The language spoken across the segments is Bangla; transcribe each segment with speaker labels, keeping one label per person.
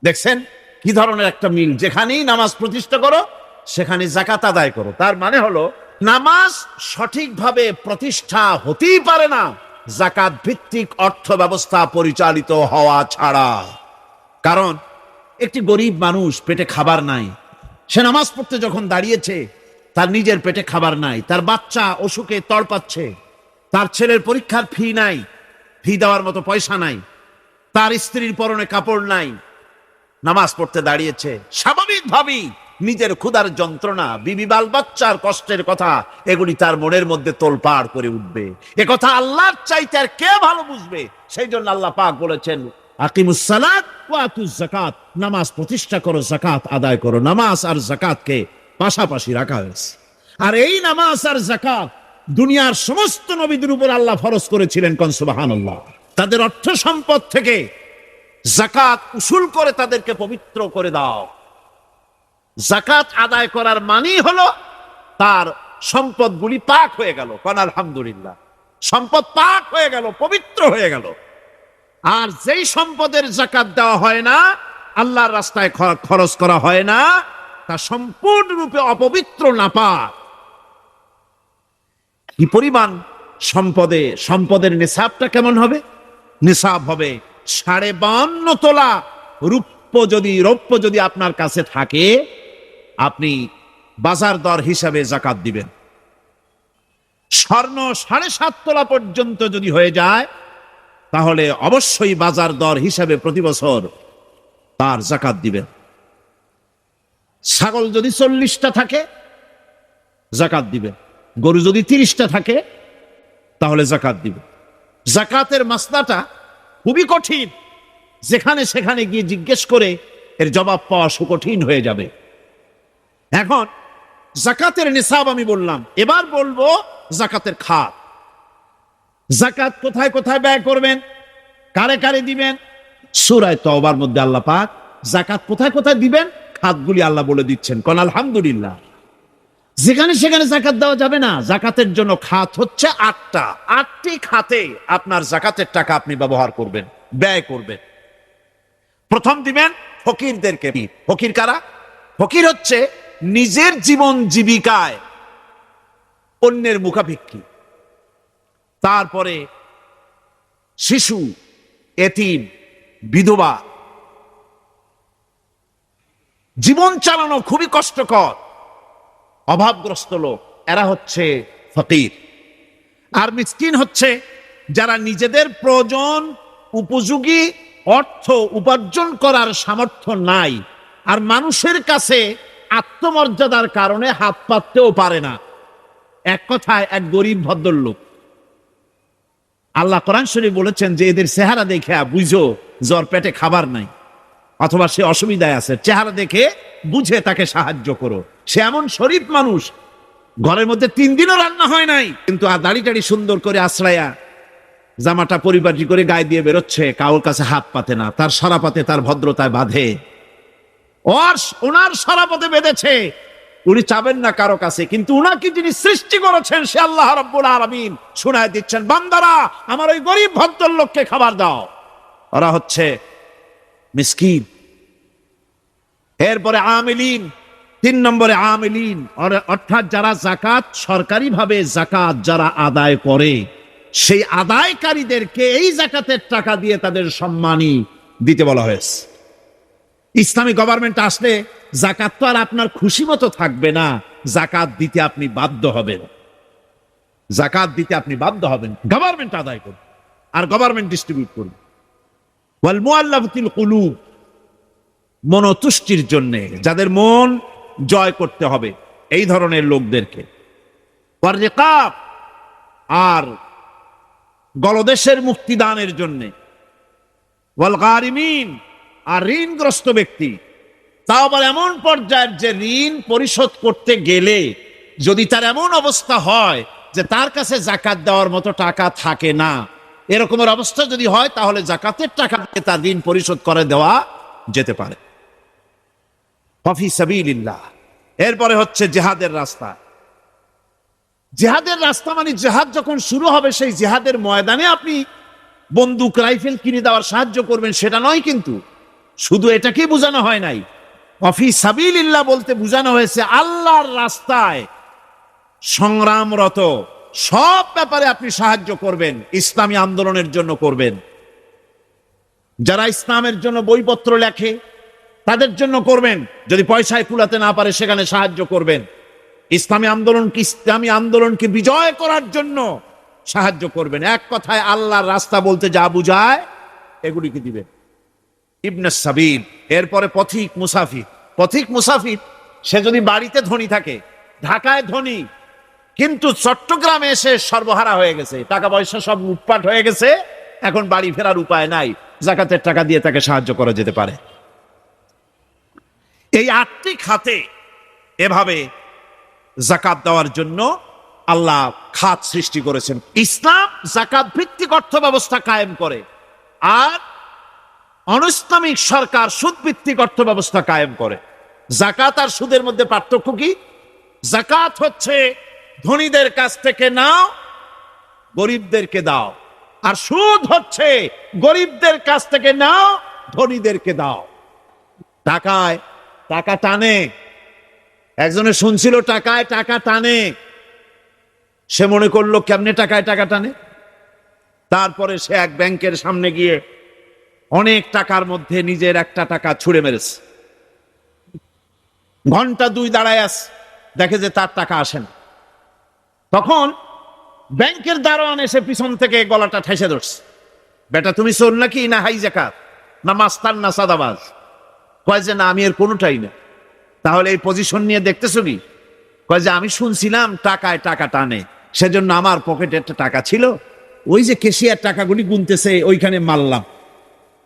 Speaker 1: দেখছেন কি ধরনের একটা মিল, যেখানেই নামাজ প্রতিষ্ঠা করো সেখানে যাকাত আদায় করো। তার মানে হলো নামাজ সঠিকভাবে প্রতিষ্ঠা হতেই পারে না যাকাত ভিত্তিক অর্থ ব্যবস্থা পরিচালিত হওয়া ছাড়া। কারণ একটি গরিব মানুষ, পেটে খাবার নাই, সে নামাজ পড়তে যখন দাঁড়িয়েছে তার নিজের পেটে খাবার নাই, তার বাচ্চা অসুখে তড়পাচ্ছে, তার ছেলের পরীক্ষার ফি নাই, ফি দেওয়ার মতো পয়সা নাই, তার স্ত্রীর পরনে কাপড় নাই, নামাজ পড়তে দাঁড়িয়েছে, স্বাভাবিকভাবেই নিজের ক্ষুধার যন্ত্রণা, বিবি বাল বাচ্চার কষ্টের কথা এগুলি তার মনের মধ্যে তোলপাড় করে উঠবে। এ কথা আল্লাহর চাইতে আর কে ভালো বুঝবে? সেই জন্য আল্লাহ পাক বলেছেন আকিমুস সালাত ওয়া আতুজ যাকাত, নামাজ প্রতিষ্ঠা করো, যাকাত আদায় করো। নামাজ আর যাকাতকে পাশাপাশি রাখা হয়েছে। আর এই নামাজ আর যাকাত দুনিয়ার সমস্ত নবীদের উপর আল্লাহ ফরজ করেছিলেন, কোন সুবহানাল্লাহ। তাদের অর্থ সম্পদ থেকে যাকাত উসুল করে তাদেরকে পবিত্র করে দাও। যাকাত আদায় করার মানেই হলো তার সম্পদগুলি পাক হয়ে গেল, কোন আলহামদুলিল্লাহ। সম্পদ পাক হয়ে গেল, পবিত্র হয়ে গেল। আর যেই সম্পদের যাকাত দেওয়া হয় না, আল্লাহর রাস্তায় খরচ করা হয় না, তা সম্পূর্ণরূপে অপবিত্র, নাপাক। কি পরিমাণ সম্পদের নিসাবটা কেমন হবে? নিসাব হবে 52.5 তোলা রৌপ্য যদি আপনার কাছে থাকে, আপনি বাজার দর হিসাবে যাকাত দিবেন। স্বর্ণ 7.5 তোলা পর্যন্ত যদি হয়ে যায়, তাহলে অবশ্যই বাজার দর হিসাবে প্রতি বছর তার যাকাত দিবেন। ছাগল যদি 40টা থাকে, যাকাত দিবেন। গরু যদি 30টা থাকে, তাহলে যাকাত দিবেন। যাকাতের মাসলাটা খুবই কঠিন, যেখানে সেখানে গিয়ে জিজ্ঞেস করে এর জবাব পাওয়া সুকঠিন হয়ে যাবে। এখন যাকাতের নিসাব আমি বললাম, এবার বলবো যাকাতের খাত। যাকাত কোথায় কোথায় ব্যয় করবেন, কারে কারে দিবেন? সূরা তাওবার মধ্যে আল্লাহ পাক যাকাত কোথায় কোথায় দিবেন খাতগুলি আল্লাহ বলে দিচ্ছেন, কোন আলহামদুলিল্লাহ। যেখানে সেখানে যাকাত দেওয়া যাবে না। যাকাতের জন্য খাত হচ্ছে 8টি খাতে আপনার যাকাতের টাকা আপনি ব্যবহার করবেন, ব্যয় করবেন। প্রথম দিবেন ফকিরদেরকে। ফকির কারা? ফকির হচ্ছে নিজের জীবন জীবিকায় অন্যের মুখাভিক্ষি। তারপরে শিশু, এতিম, বিধবা, জীবন চালানো খুবই কষ্টকর, অভাবগ্রস্ত লোক, এরা হচ্ছে ফকির। আর মিসকিন হচ্ছে যারা নিজেদের প্রয়োজন উপযোগী অর্থ উপার্জন করার সামর্থ্য নাই, আর মানুষের কাছে আত্মমর্যাদার কারণে হাত পাততেও পারে না। এক কথায় এক গরিব ভদ্রলোক। আল্লাহ কোরআন শরীফ বলেছেন যে এদের চেহারা দেখে বুঝো জ্বর, পেটে খাবার নাই, অথবা সে অসুবিধায় আছে, চেহারা দেখে বুঝে তাকে সাহায্য করো। সে এমন শরীফ মানুষ, ঘরের মধ্যে 3 দিনও রান্না হয় নাই, কিন্তু দাড়ি টাড়ি সুন্দর করে আশ্রায়া জামাটা পরিপাটি করে গায়ে দিয়ে বেরোচ্ছে, কাউর কাছে হাত পাতে না, তার সরাপাতে তার ভদ্রতায় বাঁধে। ওনার সরাপথে বেঁধেছে, উনি চাবেন না কারো কাছে, কিন্তু উনাকে যিনি সৃষ্টি করেছেন সে আল্লাহ রাব্বুল আলামিন শোনায় দিচ্ছেন, বান্দারা আমার ওই গরিব ভদ্রলোককে খাবার দাও। ওরা হচ্ছে মিসকিন। এরপরে আমিলিন, 3 নম্বরে আমিলিন, অর্থাৎ যারা যাকাত, সরকারিভাবে যাকাত যারা আদায় করে, সেই আদায়কারীদেরকে এই যাকাতের টাকা দিয়ে তাদের সম্মানী দিতে বলা হয়েছে। ইসলামী গভর্নমেন্ট আসলে যাকাত তো আর আপনার খুশি মতো থাকবে না, যাকাত দিতে আপনি বাধ্য হবেন। যাকাত দিতে আপনি বাধ্য হবেন, গভর্নমেন্ট আদায় করবে আর গভর্নমেন্ট ডিস্ট্রিবিউট করবে। ওয়াল মুআল্লাফাতিল কুলুব, মনোতুষ্টির জন্য, যাদের মন জয় করতে হবে, এই ধরনের লোকদেরকে। ওয়ার রিকাব, আর গলদেশের মুক্তিদানের জন্য। ওয়াল গারিমিন, আর ঋণগ্রস্ত ব্যক্তি, তাও আবার এমন পর্যায়ের যে ঋণ পরিশোধ করতে গেলে যদি তার এমন অবস্থা হয় যে তার কাছে যাকাত দেওয়ার মতো টাকা থাকে না, এরকমের অবস্থা যদি হয়, তাহলে যাকাতের টাকা দিয়ে তার ঋণ পরিশোধ করে দেওয়া যেতে পারে। ফি সাবিলিল্লাহ। এরপরে হচ্ছে জিহাদের রাস্তা। জিহাদের রাস্তা মানে জিহাদ যখন শুরু হবে, সেই জিহাদের ময়দানে আপনি বন্দুক রাইফেল কিনে দেওয়ার সাহায্য করবেন, সেটা নয়। কিন্তু শুধু এটাকেই বোঝানো হয় নাই, ওয়াফি সাবিলিল্লাহ বলতে বোঝানো হয়েছে আল্লাহর রাস্তায় সংগ্রামরত সব ব্যাপারে আপনি সাহায্য করবেন, ইসলামী আন্দোলনের জন্য করবেন। যারা ইসলামের জন্য বইপত্র লেখে তাদের জন্য করবেন, যদি পয়সায় কুলাতে না পারে সেখানে সাহায্য করবেন। ইসলামী আন্দোলনকে বিজয় করার জন্য সাহায্য করবেন। এক কথায় আল্লাহর রাস্তা বলতে যা বুঝায় এগুলিকে দিবেন। ইবনে সাবিল, এরপরে পথিক মুসাফির। পথিক মুসাফির সে যদি বাড়িতে ধনী থাকে, ঢাকায় ধনী, কিন্তু চট্টগ্রামে এসে সর্বহারা হয়ে গেছে, টাকা পয়সা সব লুটপাট হয়ে গেছে, এখন বাড়ি ফেরার উপায় নাই, যাকাতের টাকা দিয়ে তাকে সাহায্য করা যেতে পারে। এই 8টি খাতে এভাবে যাকাত দেওয়ার জন্য আল্লাহ খাত সৃষ্টি করেছেন। ইসলাম যাকাত ভিত্তিক অর্থ ব্যবস্থা কায়েম করে, আর অনিসলামিক সরকার সুদ ভিত্তিক অর্থ ব্যবস্থা কায়েম করে। যাকাত আর সুদের মধ্যে পার্থক্য কি? যাকাত হচ্ছে ধনীদের কাছ থেকে নাও, গরিবদেরকে দাও, আর সুদ হচ্ছে গরিবদের কাছ থেকে নাও, ধনীদেরকে দাও। টাকায় টাকা টানে, একজনে শুনছিল টাকায় টাকা টানে, সে মনে করলো কেমনে টাকায় টাকা টানে। তারপরে সে এক ব্যাংকের সামনে গিয়ে অনেক টাকার মধ্যে নিজের একটা টাকা ছুঁড়ে মেরেছে। ঘন্টা 2 দাঁড়ায় আছে, দেখে যে তার টাকা আসে না। তখন ব্যাংকের দারোয়ান এসে পিছন থেকে গলাটা ঠেসে ধরছে, বেটা তুমি চোর নাকি, না হাইজাকার, না মাস্তান, না সাদাবাজ? কয় যে না, আমি এর কোনোটাই না। তাহলে এই পজিশন নিয়ে দেখতেছো কি? কয় যে আমি শুনছিলাম টাকায় টাকা টানে, সেজন্য আমার পকেটে একটা টাকা ছিল, ওই যে কেশিয়ার টাকাগুলি গুনতেছে ওইখানে মারলাম,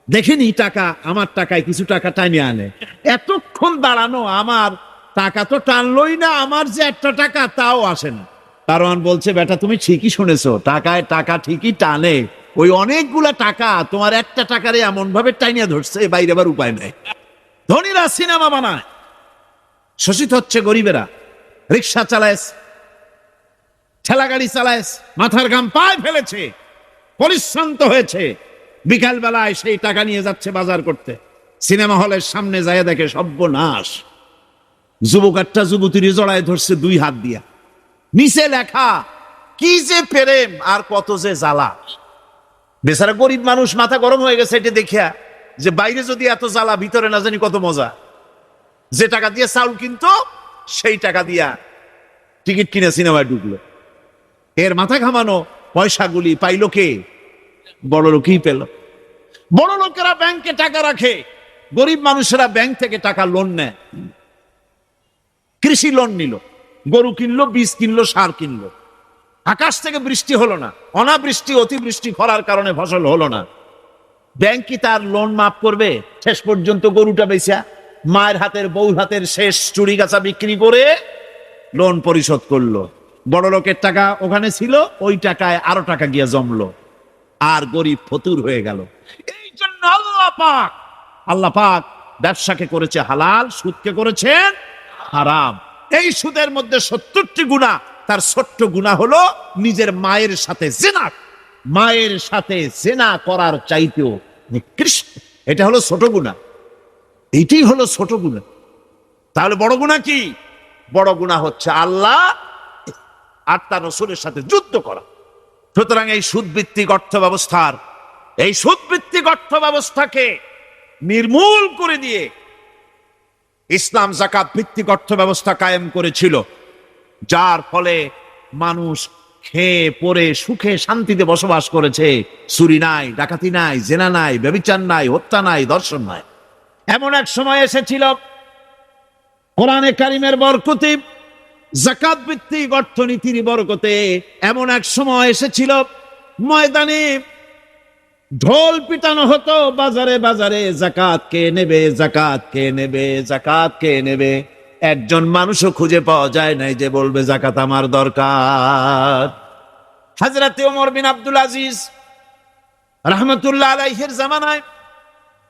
Speaker 1: দেখেনি টাকা, আমার টাকায় কিছু টাকা টাইনে আনে। এতক্ষণ দাঁড়ানো, আমার টাকা তো টানলই না, আমার যে একটা টাকা তাও আসে না। দারোয়ান বলছে, বেটা তুমি ঠিকই শুনেছো, টাকায় টাকা ঠিকই টানে, ওই অনেকগুলা টাকা তোমার একটা টাকারে এমন ভাবে টাইনিয়া ধরছে, বাইরে আবার উপায় নেই। ধনীরা সিনেমা বানায়, শোষিত হচ্ছে গরিবেরা। রিক্সা চালায়, ঠেলা গাড়ি চালায়, মাথার ঘাম পায়ে ফেলেছে, পরিশ্রান্ত হয়েছে, বিকাল বেলায় সেই টাকা নিয়ে যাচ্ছে বাজার করতে, সিনেমা হলের সামনে যায় দেখে সর্বনাশ, যুবক একটা যুবতীর জড়ায় ধরছে 2 হাত দিয়া, নিচে লেখা কি যে প্রেম আর কত যে জ্বালা। বেচারা গরিব মানুষ মাথা গরম হয়ে গেছে এটা দেখিয়া, যে বাইরে যদি এত জ্বালা, ভিতরে না জানি কত মজা। যে টাকা দিয়ে চাউল কিনতো সেই টাকা দিয়া টিকিট কিনে সিনেমায় ঢুকলো। এর মাথা ঘামানো পয়সাগুলি পাইলো কে? বড় লোকই পেল। বড় লোকেরা ব্যাংকে টাকা রাখে, গরিব মানুষেরা ব্যাংক থেকে টাকা লোন নেয়। কৃষি লোন নিল, গরু কিনলো, বীজ কিনলো, সার কিনলো। আকাশ থেকে বৃষ্টি হলো না, অনাবৃষ্টি অতিবৃষ্টি খরার কারণে ফসল হলো না। ব্যাংক কি তার লোন মাফ করবে? শেষ পর্যন্ত গরুটা বেচা, মায়ের হাতের বউর হাতের শেষ চুরি গাছা বিক্রি করে লোন পরিশোধ করলো। বড় লোকের টাকা ওখানে ছিল, ওই টাকায় আরো টাকা গিয়া জমলো, আর গরিব ফতুর হয়ে গেল। এই জন্য আল্লাহ পাক ব্যবসাকে করেছে হালাল, সুদকে করেছেন হারাম। এই সুদের মধ্যে 70টি গুনাহ, তার ছোট্ট গুনাহ হলো নিজের মায়ের সাথে জিনা। মায়ের সাথে জিনা করার চাইতেও নিকৃষ্ট, এটা হলো ছোট গুনাহ। এইটাই হলো ছোট গুনাহ। তাহলে বড় গুনাহ কি? বড় গুনাহ হচ্ছে আল্লাহ আর তার রাসূলের সাথে যুদ্ধ করা। সুতরাং এই সুদভিত্তিক অর্থ ব্যবস্থাকে নির্মূল করে দিয়ে ইসলাম যাকাত ভিত্তিক অর্থ ব্যবস্থা কায়েম করেছিল, যার ফলে মানুষ খেয়ে পরে সুখে শান্তিতে বসবাস করেছে। চুরি নাই, ডাকাতি নাই, জেনা নাই, ব্যভিচার নাই, হত্যা নাই, ধর্ষণ নাই। এমন এক সময় এসেছিল কোরআনে কারিমের বরকতে, যাকাত ভিত্তিক অর্থনীতির বরকতে, এমন এক সময় এসেছিল ময়দানে ঢোল পিটানো হতো বাজারে বাজারে, যাকাত কে নেবে, যাকাত কে নেবে, যাকাত কে নেবে। একজন মানুষও খুঁজে পাওয়া যায় নাই যে বলবে যাকাত আমার দরকার। হযরত ওমর বিন আব্দুল আজিজ রাহমাতুল্লাহ আলাইহির জামানায়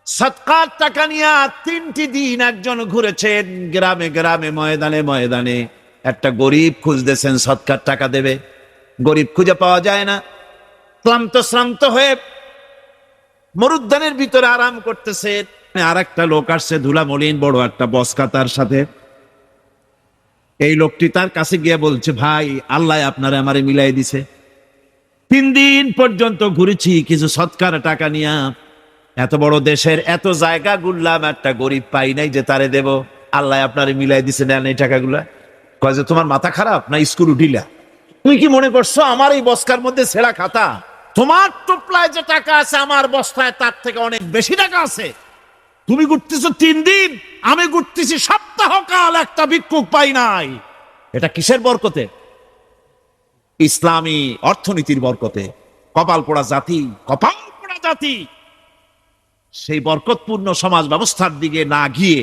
Speaker 1: সদকার টাকা নিয়ে 3টি দিন একজন ঘুরেছেন গ্রামে গ্রামে, ময়দানে ময়দানে। একটা গরিব খুঁজতেছেন সদকার টাকা দেবে, গরিব খুঁজে পাওয়া যায় না। ক্লান্ত শ্রান্ত হয়ে মরুদ্যানের ভিতরে আরাম করতেছেন, আর একটা লোক আসছে, ধুলা মলিন বড় একটা বস্কা তার সাথে। এই লোকটি তার কাছে গিয়ে বলছে, ভাই আল্লাহ আপনারে আমারে মিলাই দিছে, 3 দিন পর্যন্ত ঘুরেছি কিছু সৎকার টাকা নিয়া, এত বড় দেশের এত জায়গা ঘুরলাম, একটা গরিব পাই নাই যে তারে দেব, আল্লাহ আপনারে মিলাই দিছে, নেন এই টাকাগুলা। কয় যে তোমার মাথা খারাপ না স্কুল উঠিলা? তুমি কি মনে করছো আমার এই বস্কার মধ্যে ছেঁড়া খাতা? তোমার টোপলায় যে টাকা আছে আমার বস্তায় তার থেকে অনেক বেশি টাকা আছে। তুমি ঘুরতেছো 3 দিন, আমি ঘুরতেছি সপ্তাহকাল, একটা ভিক্ষুক পাই নাই। এটা কিসের বরকতে? ইসলামী অর্থনীতির বরকতে। কপাল পোড়া জাতি, কপাল পোড়া জাতি। সেই বরকতপূর্ণ সমাজ ব্যবস্থার দিকে না গিয়ে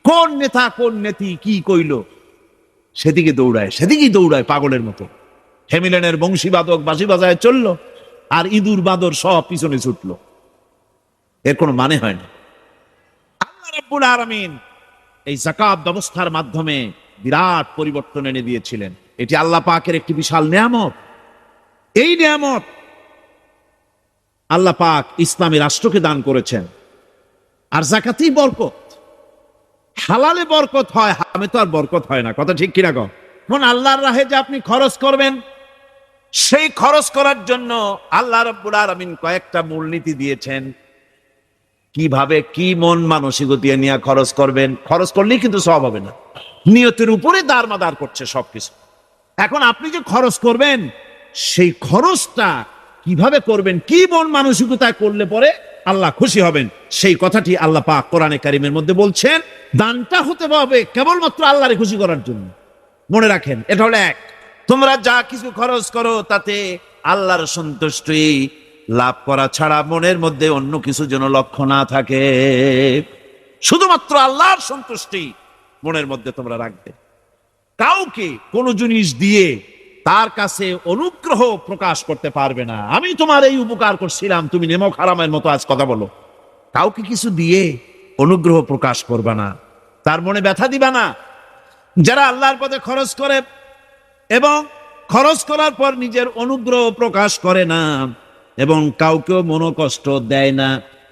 Speaker 1: কোন নেতা কোন নেত্রী কি কইল সেদিকে দৌড়ায় পাগলের মতো। হেমিলেনের বংশীবাদক বাঁশি বাজায় চললো, আর ইঁদুর বাদর সব পিছনে ছুটলো। এর কোনো মানে হয় না। আল্লাহ রাব্বুল আলামিন এই যাকাত ব্যবস্থার মাধ্যমে বিরাট পরিবর্তন এনে দিয়েছিলেন। এটি আল্লাহ পাকের একটি বিশাল নিয়ামত। এই নিয়ামত আল্লাহ পাক ইসলামী রাষ্ট্রকে দান করেছেন। আর যাকাতই বরকত। হালালে বরকত হয়, হারামে তো আর বরকত হয় না। কথা ঠিক কিনা গো? এখন আল্লাহর রাহে যে আপনি খরচ করবেন, সেই খরচ করার জন্য আল্লাহ রাব্বুল আলামিন কয়েকটা মূলনীতি দিয়েছেন। কিভাবে কি মন মানসিকতা নিয়ে খরচ করবেন। খরচ করলেই কিন্তু সব হবে না, নিয়তের উপরে দারমাদার করছে সবকিছু। এখন আপনি যে খরচ করবেন, সেই খরচটা কিভাবে করবেন, কি মন মানসিকতায় করলে পরে আল্লাহ খুশি হবেন, সেই কথাটি আল্লাহ পাক কোরআনে কারিমের মধ্যে বলছেন। দানটা হতে হবে কেবলমাত্র আল্লাহরে খুশি করার জন্য। মনে রাখেন, এটা হলো এক। তোমরা যা কিছু খরচ করো তাতে আল্লাহর সন্তুষ্টি লাভ করা ছাড়া মনের মধ্যে অন্য কিছু যেন লক্ষ্য না থাকে। শুধুমাত্র আল্লাহর সন্তুষ্টি মনের মধ্যে তোমরা রাখবে। কাউকে কোন জিনিস দিয়ে তার কাছে অনুগ্রহ প্রকাশ করতে পারবে না। আমি তোমার এই উপকার করছিলাম, তুমি নেমক হারামের মতো আজ কথা বলো। কাউকে কিছু দিয়ে অনুগ্রহ প্রকাশ করবে না, তার মনে ব্যথা দিবা না। যারা আল্লাহর পথে খরচ করে এবং খরচ করার পর নিজের অনুগ্রহ প্রকাশ করে না এবং কাউকেও মনো কষ্ট দেয় না,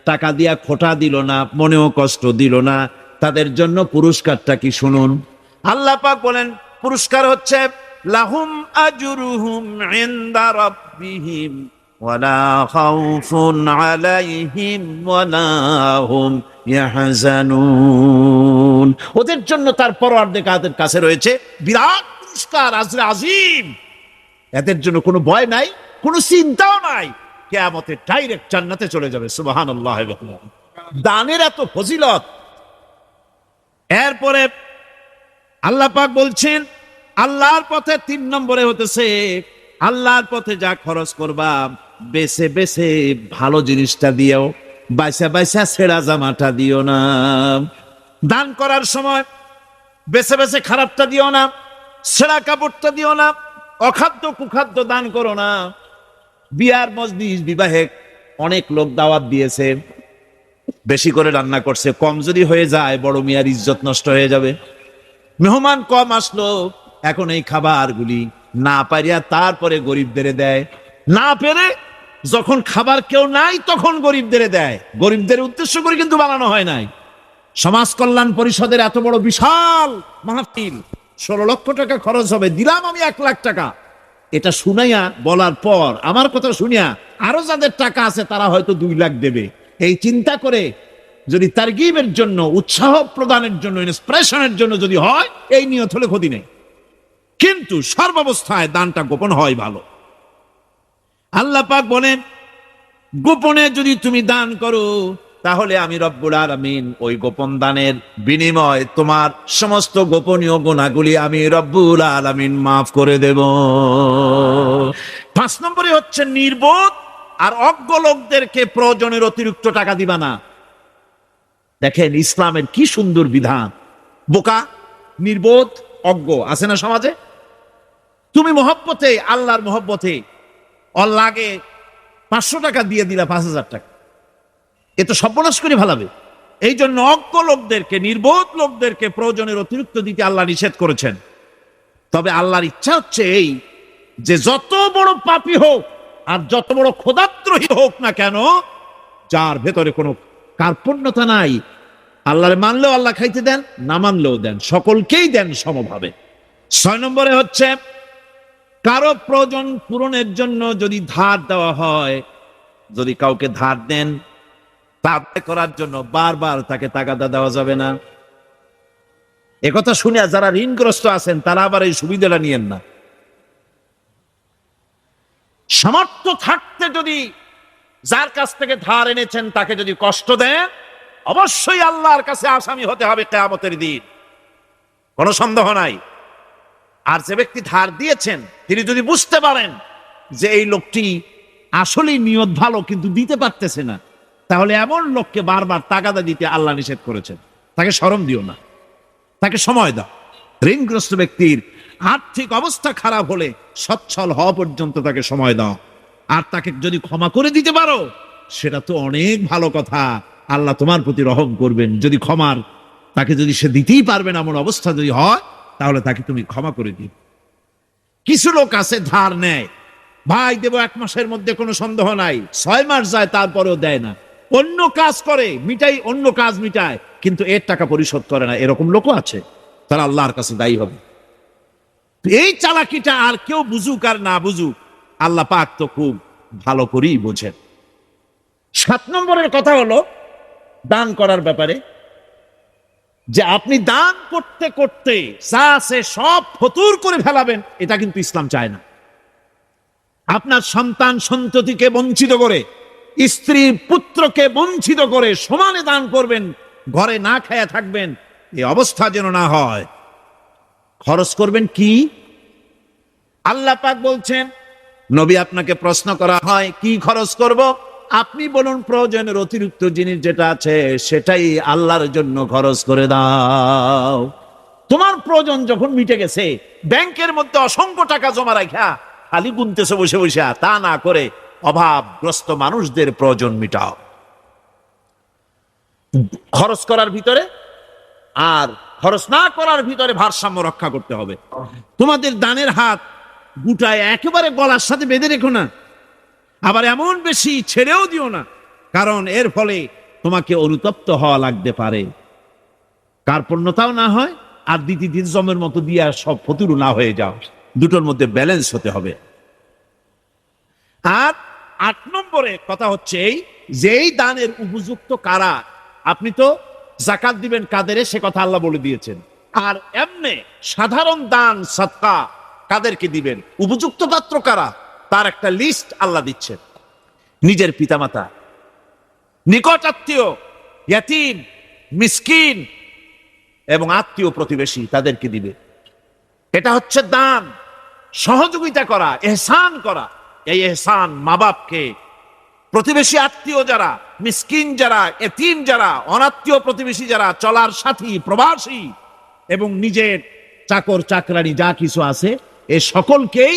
Speaker 1: টাকা দিয়া খোটা দিল না, মনেও কষ্ট দিল না, তাদের জন্য পুরস্কারটা কি শুনুন। আল্লাহ পাক বলেন পুরস্কার হচ্ছে লাহুম আজরুহুম ইনদা রাব্বিহিম ওয়ালা খাউফুন আলাইহিম ওয়ালা হুম ইয়াহজানুন। ওদের জন্য তার পরওয়ারদিগারের কাছে রয়েছে বিরাট পুরস্কার, আজরে আজিম। এদের জন্য কোনো ভয় নাই, কোনো চিন্তাও নাই, কিয়ামতে ডাইরেক্ট জান্নাতে চলে যাবে। সুবহানাল্লাহ। দানের এত ফজিলত। এরপরে আল্লাহ পাক বলছেন আল্লাহর পথে 3 নম্বরে হতেছে আল্লাহর পথে যা খরচ করবা বেছে বেছে ভালো জিনিসটা দিও, বাইসা বাইসা ছেঁড়া জামাটা দিও না। দান করার সময় বেছে বেছে খারাপটা দিও না, ছেঁড়া কাপড়টা দিও না, অখাদ্য কুখাদ্য দান করো না। বিয়ার মজলিস বিবাহে অনেক লোক দাওয়াত দিয়েছে, বেশি করে রান্না করছে, কম যদি হয়ে যায় বড় মিয়ার ইজ্জত নষ্ট হয়ে যাবে। মেহমান কম আসলো, এখন এই খাবারগুলি না পারিয়া তারপরে গরিবদের দেয়, না পেরে যখন খাবার কেউ নাই তখন গরিবদের দেয়। গরিবদের উদ্দেশ্য করে কিন্তু বানানো হয় নাই। সমাজ কল্যাণ পরিষদের এত বড় বিশাল মাহফিল, 16 লক্ষ টাকা খরচ হবে, দিলাম আমি 1 লাখ টাকা। এটা শুনাইয়া বলার পর আমার কথা শুনিয়া আরো যাদের টাকা আছে তারা হয়তো 2 লাখ দেবে। এই চিন্তা করে যদি তারগিবের জন্য, উৎসাহ প্রদানের জন্য, ইন্সপিরেশনের জন্য যদি হয়, এই নিয়ত হলে ক্ষতি নেই। কিন্তু সর্বাবস্থায় দানটা গোপন হয় ভালো। আল্লাহ পাক বলেন গোপনে যদি তুমি দান করো তাহলে আমি রব্বুল আলামিন ওই গোপন দানের বিনিময় তোমার সমস্ত গোপনীয় গুনাহগুলি আমি রব্বুল আলামিন মাফ করে দেব। 5 নম্বরে হচ্ছে নির্বোধ আর অজ্ঞ লোকদেরকে প্রয়োজনের অতিরিক্ত টাকা দিবা না। দেখেন ইসলামের কি সুন্দর বিধান। বোকা, নির্বোধ, অজ্ঞ আছে না সমাজে? তুমি মহব্বতে, আল্লাহর মহব্বতে ওর লাগে 500 টাকা দিয়ে দিলা 5000 টাকা, এ তো সর্বনাশ করে ফেলাবে। এই জন্য অজ্ঞ লোকদেরকে, নির্বোধ লোকদেরকে প্রয়োজনের অতিরিক্ত দিতে আল্লাহ নিষেধ করেছেন। তবে আল্লাহর ইচ্ছা হচ্ছে এই যে যত বড় পাপী হোক আর যত বড় খোদাদ্রোহী হোক না কেন, যার ভেতরে কোনো কার্পণ্যতা নাই। আল্লাহরে মানলেও আল্লাহ খাইতে দেন, না মানলেও দেন, সকলকেই দেন সমভাবে। 6 নম্বরে হচ্ছে কারো প্রয়োজন পূরণের জন্য যদি ধার দেওয়া হয়, যদি কাউকে ধার দেন তা আদায় করার জন্য বারবার তাকে তাগাদা দেওয়া যাবে না। একথা শুনে যারা ঋণগ্রস্ত আছেন তারা আবার এই সুবিধাটা নিয়েন না। সামর্থ্য থাকতে যদি যার কাছ থেকে ধার এনেছেন তাকে যদি কষ্ট দেন, অবশ্যই আল্লাহর কাছে আসামি হতে হবে কিয়ামতের দিন, কোনো সন্দেহ নাই। আর যে ব্যক্তি ধার দিয়েছেন তিনি যদি বুঝতে পারেন যে এই লোকটি আসলেই নিয়ত ভালো কিন্তু দিতে পারতেছে না, তাহলে এমন লোককে বারবার তাগাদা দিতে আল্লাহ নিষেধ করেছেন। তাকে শরম দিও না, তাকে সময় দাও। ঋণগ্রস্ত ব্যক্তির আর্থিক অবস্থা খারাপ হলে সচ্ছল হওয়া পর্যন্ত তাকে সময় দাও। আর তাকে যদি ক্ষমা করে দিতে পারো সেটা তো অনেক ভালো কথা, আল্লাহ তোমার প্রতি রহম করবেন। যদি ক্ষমার তাকে যদি সে দিতেই পারবে না এমন অবস্থা যদি হয়, তাহলে তাকে তুমি ক্ষমা করে দিও। কিছু লোক আছে ধার নেয়, ভাই দেব 1 মাসের মধ্যে, কোনো সন্দেহ নাই। 6 মাস যায় তারপরেও দেয় না, অন্য কাজ করে মিটাই, অন্য কাজ মিটায়, কিন্তু এর টাকা পরিশোধ করে না। এরকম লোকও আছে, তারা আল্লাহর কাছে দায়ী হবে। এই চালাকিটা আর কেউ বুঝুক আর না বুঝুক, আল্লাহ পাক তো খুব ভালো করেই বোঝেন। 7 নম্বরের কথা হলো দান করার ব্যাপারে, যে আপনি দান করতে করতে যা আছে সব ফতুর করে ফেলাবেন, এটা কিন্তু ইসলাম চায় না। আপনার সন্তান সন্ততিকে বঞ্চিত করে, স্ত্রী পুত্রকে বঞ্চিত করে সমানে দান করবেন, ঘরে না খায়া থাকবেন, এই অবস্থা যেন না হয়। খরচ করবেন কি? আল্লাহ পাক বলছেন, নবী আপনাকে প্রশ্ন করা হয় কি খরচ করব, আপনি বলুন প্রয়োজনের অতিরিক্ত জিনিস যেটা আছে সেটাই আল্লাহর জন্য খরচ করে দাও। তোমার প্রয়োজন যখন মিটে গেছে, ব্যাংকের মধ্যে অসংখ্য টাকা জমা রাখা খালি গুনতেছে বসে বসে, তা না করে অভাবগ্রস্ত মানুষদের প্রয়োজন মিটাও। খরচ করার ভিতরে আর খরচ না করার ভিতরে ভারসাম্য রক্ষা করতে হবে। তোমাদের দানের হাত গুটায় একেবারে গলার সাথে বেঁধে রেখো না, আবার এমন বেশি ছেড়েও দিও না, কারণ এর ফলে তোমাকে অনুতপ্ত হওয়া লাগতে পারে। কার্পণ্যতাও না হয়, আর দিন জমের মতো দিয়ে সব ফতুরু না হয়ে যাও। দুটোর মধ্যে ব্যালেন্স হতে হবে। আর 8 নম্বরে কথা হচ্ছে এই যে এই দানের উপযুক্ত কারা। আপনি তো যাকাত দিবেন কাদের, সে কথা আল্লাহ বলে দিয়েছেন। আর এমনি সাধারণ দান সদকা কাদেরকে দিবেন, উপযুক্ত পাত্র কারা, তার একটা লিস্ট আল্লাহ দিচ্ছেন। নিজের পিতামাতা, নিকট আত্মীয়, ইয়াতীম, মিসকিন এবং আত্মীয় প্রতিবেশী, তাদেরকে দিবে। এটা হচ্ছে দান, সহযোগিতা করা, এহসান করা। এই এহসান মা বাপকে, প্রতিবেশী আত্মীয় যারা, মিসকিন যারা, এতিম যারা, অনাত্মীয় প্রতিবেশী যারা, চলার সাথী, প্রবাসী এবং নিজের চাকর চাকরানি যা কিছু আছে, এ সকলকেই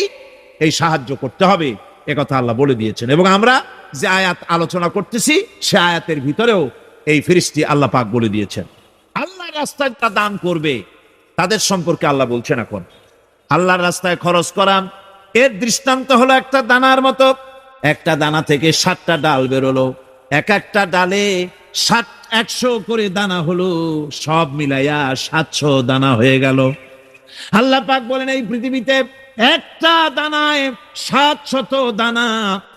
Speaker 1: এই সাহায্য করতে হবে, একথা আল্লাহ বলে দিয়েছেন। এবং আমরা যে আয়াত আলোচনা করতেছি সে আয়াতের ভিতরেও এই ফেরেশতা আল্লাহ পাক বলে দিয়েছেন। আল্লাহর রাস্তায় যারা দান করবে তাদের সম্পর্কে আল্লাহ বলছেন, এখন আল্লাহর রাস্তায় খরচ করা এর দৃষ্টান্ত হলো একটা দানার মতো। একটা দানা থেকে 7টা ডাল বেরোলো, এক একটা ডালে 100 করে দানা হলো, সব মিলাইয়া 700 দানা হয়ে গেল। আল্লাহ পাক বলেন এই পৃথিবীতে একটা দানায় 700 দানা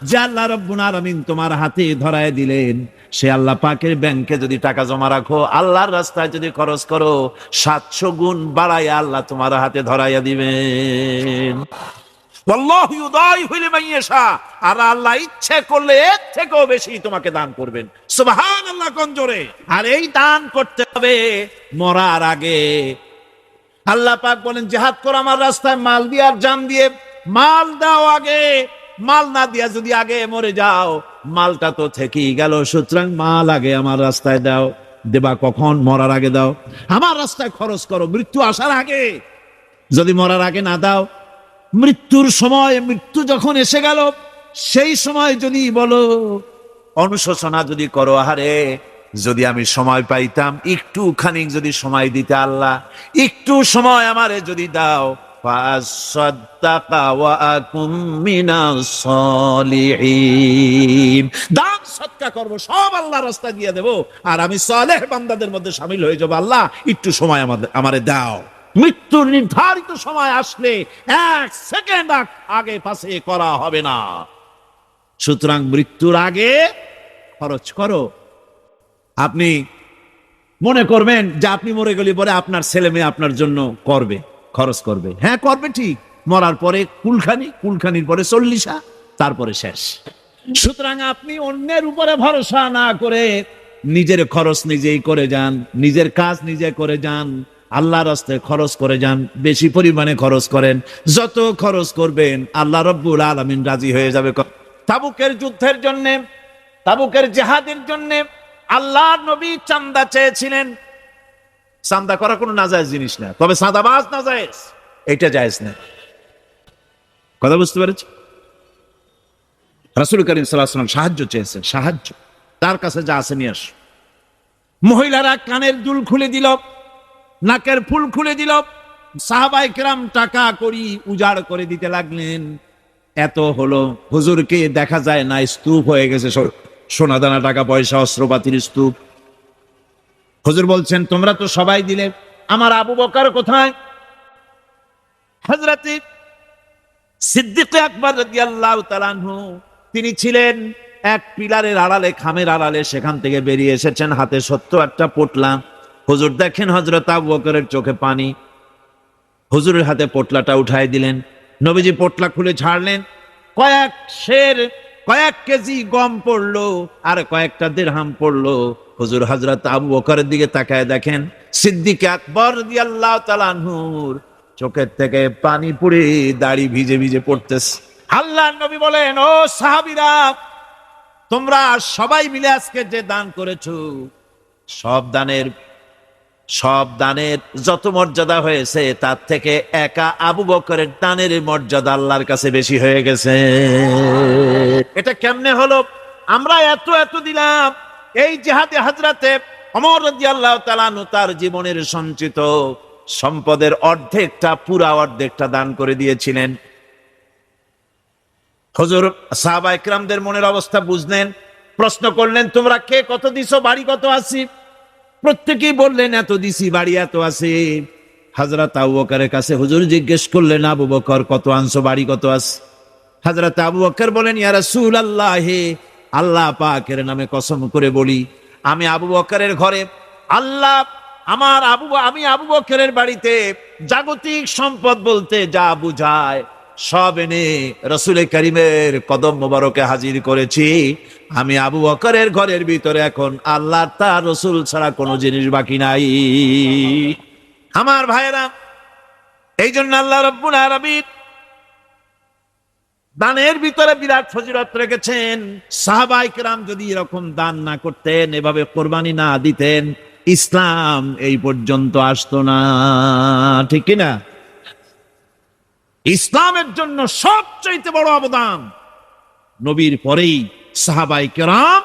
Speaker 1: যে আল্লাহ রাব্বুল আলামিন তোমার হাতে ধরায় দিলেন, সে আল্লাহ পাকের ব্যাংকে যদি টাকা জমা রাখো, আল্লাহর রাস্তায় যদি খরচ করো, 700 গুণ বাড়াইয়া আল্লাহ তোমার হাতে ধরাইয়া দিবেন। আল্লাহু ইউদাইফু লিমান ইয়াশা, আর আল্লাহ ইচ্ছে করলে এর থেকেও বেশি তোমাকে দান করবেন। সুবহানাল্লাহ কোন জোরে। আর এই দান করতে হবে মরার আগে। আল্লাহ পাক বলেন জিহাদ করো আমার রাস্তায়, মাল দিয়ে আর জান দিয়ে। মাল দাও আগে, মাল না দিয়া যদি আগে মরে যাও, মালটা তো থেকেই গেল। সুতরাং মাল আগে আমার রাস্তায় দাও। দেবা কখন? মরার আগে দাও। আমার রাস্তায় খরচ করো মৃত্যু আসার আগে। যদি মরার আগে না দাও, মৃত্যুর সময়, মৃত্যু যখন এসে গেল সেই সময় যদি বলো, অনুশোচনা যদি করো, আহারে যদি আমি সময় পাইতাম, একটুখানি যদি সময় দিতে, আল্লাহ একটু সময় আমারে যদি দাও, ফাসাদ্দাকা ওয়া আকুম মিনাস সালিহিন। দান সদকা করব, সব আল্লাহর রাস্তায় দিয়ে দেব, আর আমি সালেহ বান্দাদের মধ্যে শামিল হয়ে যাব। আল্লাহ একটু সময় আমারে দাও। মৃত্যুর নির্ধারিত সময় আসলে 1 সেকেন্ড আগে পাশে করা হবে না। সুতরাং মৃত্যুর আগে খরচ করো। আপনি মনে করবেন যে আপনি মরে গেলে পরে আপনার ছেলে মেয়ে আপনার জন্য করবে, খরচ করবে। হ্যাঁ করবে ঠিক, মরার পরে কুলখানির পরে 40, তারপরে শেষ। সুতরাং আপনি অন্যের উপরে ভরসা না করে নিজের খরচ নিজেই করে যান, নিজের কাজ নিজে করে যান, আল্লাহর রাস্তায় খরচ করে যান, বেশি পরিমাণে খরচ করেন। যত খরচ করবেন আল্লাহ রাব্বুল আলামিন রাজি হয়ে যাবে। তাবুকের যুদ্ধের জন্য, তাবুকের জিহাদের জন্য আল্লাহর নবী চাঁদা চেয়েছিলেন। চাঁদা করা কোনো নাজায়েজ জিনিস না, তবে চাঁদাবাজ নাজায়েজ, এটা জায়েজ না। কথা বুঝতে পেরেছি? রাসূল করিম সাল্লাল্লাহু আলাইহি ওয়াসাল্লাম সাহায্য চেয়েছেন, সাহায্য তার কাছে যা আছে নিয়ে আস। মহিলারা কানের দুল খুলে দিল, নাকের ফুল খুলে দিল, সাহাবায়ে কেরাম টাকা করি উজাড় করে দিতে লাগলেন। এত হলো, হুজুরকে দেখা যায় না, স্তূপ হয়ে গেছে, সোনা দানা টাকা পয়সা অস্ত্রপাতির স্তূপ। হুজুর বলছেন তোমরা তো সবাই দিলে, আমার আবু বকর কোথায়? হযরত সিদ্দিক আকবর রাদিয়াল্লাহু তাআলা আনহু তিনি ছিলেন এক পিলারের আড়ালে, খামের আড়ালে, সেখান থেকে বেরিয়ে এসেছেন, হাতে 70টা পোটলা। হুজুর দেখেন হযরত আবু বকরের চোখে পানি, হুজুরের হাতে পোটলাটা উঠাই দিলেন। নবীজি পোটলা খুলে ছাড়লেন, কয়েক কেজি গম পড়লো আর কয়েকটা দিরহাম পড়লো। হুজুর হযরত আবু বকরের দিকে তাকায় দেখেন সিদ্দিক আকবর রাদিয়াল্লাহু তাআলা আনহুর চোখের থেকে পানি পড়ে দাড়ি ভিজে ভিজে পড়তেছে। আল্লাহর নবী বলেন, ও সাহাবীরা, তোমরা সবাই মিলে আজকে যে দান করেছো, সব দানের যত মর্যাদা হয়েছে তার থেকে একা আবু বকরের দানের মর্যাদা আল্লাহর কাছে বেশি হয়ে গেছে। এটা কেমনে হলো? আমরা এত এত দিলাম। এই জিহাদে হযরতে ওমর রাদিয়াল্লাহু তাআলা আনহু তার জীবনের সঞ্চিত সম্পদের পুরা অর্ধেকটা দান করে দিয়েছিলেন। হুজুর সাহাবায়ে কেরামদের মনের অবস্থা বুঝলেন, প্রশ্ন করলেন তোমরা কে কত দিছো, বাড়ি কত আছে? প্রত্যেকেই বললেন এত দিছি, বাড়ি এত আছে। হযরত আবু বকরের কাছে হুজুর জিজ্ঞেস করলেন, আবু বকর কত আনছো, বাড়ি কত আছে? হযরত আবু বকর বলেন, ইয়া রাসূলুল্লাহ, আল্লাহ পাকের নামে কসম করে বলি, আমি আবু বকরের ঘরে আমি আবু বকরের বাড়িতে জাগতিক সম্পদ বলতে যা বুঝায় সব এনে রাসূল কারীমের কদম মোবারকে হাজির করেছি। আমি আবু বকরের ঘরের ভিতরে এখন আল্লাহ তার রাসূল ছাড়া কোনো জিনিস বাকি নাই। আমার ভাইরা, এই জন্য আল্লাহ রাব্বুল আলামিন দানের ভিতরে বিরাট ফজিলত রেখেছেন। সাহাবায়ে কেরাম যদি এরকম দান না করতেন, এভাবে কোরবানি না দিতেন, ইসলাম এই পর্যন্ত আসতো না। ঠিক কিনা? ইসলামের জন্য সবচেয়ে বড় অবদান নবীর পরেই সাহাবায়ে কেরাম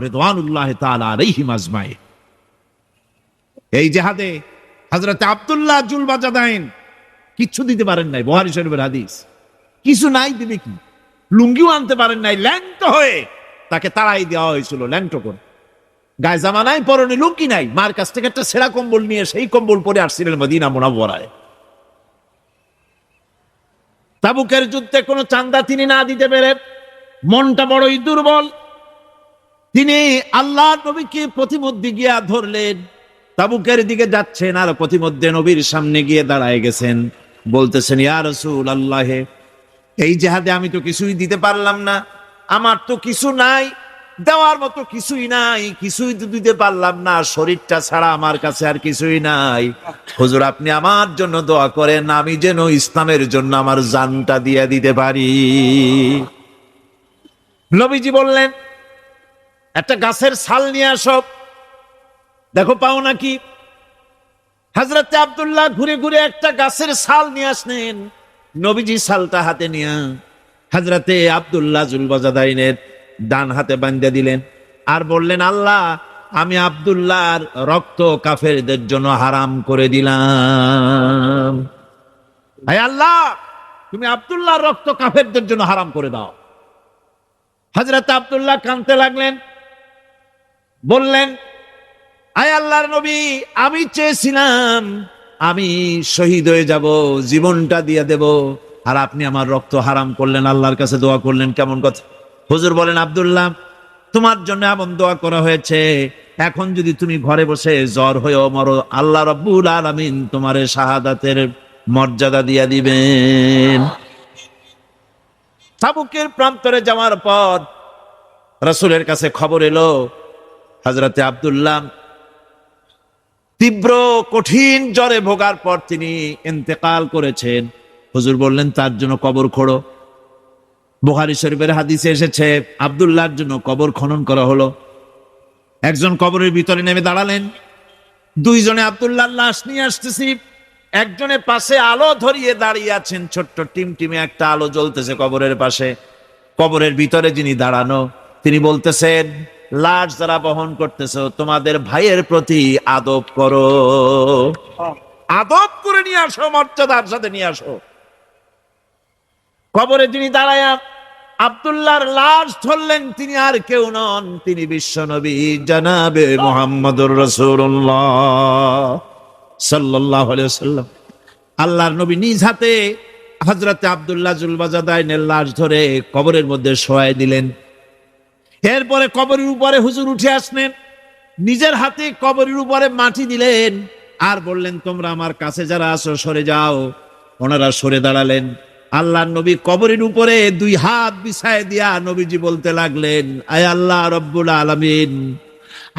Speaker 1: রিদওয়ানুল্লাহি তাআলা আলাইহিম আজমাইন। এই জিহাদে হযরত আব্দুল্লাহ জুল বাজাদাইন কিচ্ছু দিতে পারেন নাই, বুখারী শরীফের হাদিস। কিছু নাই, দিবে কি? লুঙ্গিও আনতে পারেন নাই, ল্যাংটো হয়ে তাকে তাড়াই দেওয়া হয়েছিল, ল্যাংটো করে। গায়ে জামা নাই, পরনে লুঙ্গি নাই, মার কাছ থেকে একটা ছেঁড়া কম্বল নিয়ে সেই কম্বল পরে আসছিলেন মদিনা মুনাওয়ারায়। তাবুকের যুদ্ধে কোনো চাঁদা তিনি না দিতে পেরে মনটা বড়ই দুর্বল। তিনি আল্লাহর নবীকে প্রতিমধ্যে গিয়া ধরলেন, তাবুকের দিকে যাচ্ছেন আর প্রতিমধ্যে নবীর সামনে গিয়ে দাঁড়ায় গেছেন, বলতেছেন, ইয়া রাসূলুল্লাহ, এই জিহাদে আমি তো কিছুই দিতে পারলাম না, আমার তো কিছু নাই, দেওয়ার মতো কিছুই নাই, কিছুই তো দিতে পারলাম না, শরীরটা ছাড়া আমার কাছে আর কিছুই নাই। হুজুর আপনি আমার জন্য দোয়া করেন, আমি যেন ইসলামের জন্য আমার জানটা দিয়ে দিতে পারি। নবীজি বললেন, একটা গাছের ছাল নিয়ে আসো, দেখো পাও নাকি। হযরত আব্দুল্লাহ ঘুরে ঘুরে একটা গাছের ছাল নিয়ে আসলেন। নবীজি ছালটা হাতে নিয়ে হযরতে আব্দুল্লাহ জুল বাজাদাইনের ডান হাতে বাঁধে দিলেন আর বললেন, আল্লাহ আমি আব্দুল্লাহর রক্ত কাফেরদের জন্য হারাম করে দিলাম। হে আল্লাহ, তুমি আব্দুল্লাহর রক্ত কাফেরদের জন্য হারাম করে দাও। হযরত আব্দুল্লাহ কাঁদতে লাগলেন, বললেন, আয় আল্লাহর নবী, আমি চেয়েছিলাম আমি শহীদ হয়ে যাব, জীবনটা দিয়ে দেব, আর আপনি আমার রক্ত হারাম করলেন, আল্লাহর কাছে দোয়া করলেন, কেমন কথা। হুজুর বলেন, আব্দুল্লাহ, তোমার জন্য এমন দোয়া করা হয়েছে, এখন যদি তুমি ঘরে বসে জ্বর হয়েও মরো, আল্লাহ রাব্বুল আলামিন তোমার শাহাদাতের মর্যাদা দিয়ে দিবেন। তাবুকের প্রান্তরে যাওয়ার পর রাসূলের কাছে খবর এলো, হযরতে আব্দুল্লাহ তীব্র কঠিন জ্বরে ভোগার পর তিনি ইন্তেকাল করেছেন। হুজুর বললেন, তার জন্য কবর খোঁড়ো। বুখারী শরীফের হাদিসে এসেছে, আব্দুল্লাহর জন্য কবর খনন করা হলো। একজন কবরের ভিতরে নেমে দাঁড়ালেন, দুইজনে আব্দুল্লাহর লাশ নিয়ে আসতেছি, একজনের পাশে আলো ধরিয়ে দাঁড়িয়ে আছেন, ছোট্ট টিমটিমে একটা আলো জ্বলতেছে কবরের পাশে। কবরের ভিতরে যিনি দাঁড়ানো, তিনি বলতেছেন, লাশ যারা বহন করতেছ, তোমাদের ভাইয়ের প্রতি আদব করো, আদব করে নিয়ে আসো, মর্যাদার সাথে নিয়ে আসো। কবরে যিনি দাঁড়ায়া আব্দুল্লাহর লাশ ধরলেন, তিনি আর কেউ নন, তিনি বিশ্বনবী জনাবে মুহাম্মদুর রাসূলুল্লাহ সাল্লাল্লাহু আলাইহি ওয়াসাল্লাম। আল্লাহর নবী নিজ হাতে হযরতে আব্দুল্লাহ জুলবাজাদাইনের লাশ ধরে কবরের মধ্যে শোয়াই দিলেন। এরপরে কবরের উপরে হুজুর উঠে আসলেন, নিজের হাতে কবরের উপরে মাটি দিলেন, আর বললেন, তোমরা আমার কাছে যারা আছো সরে যাও। ওনারা সরে দাঁড়ালেন। আল্লাহর নবী কবরের উপরে দুই হাত বিছায় দিয়া নবীজি বলতে লাগলেন, আয় আল্লাহ রব্বুল আলামিন,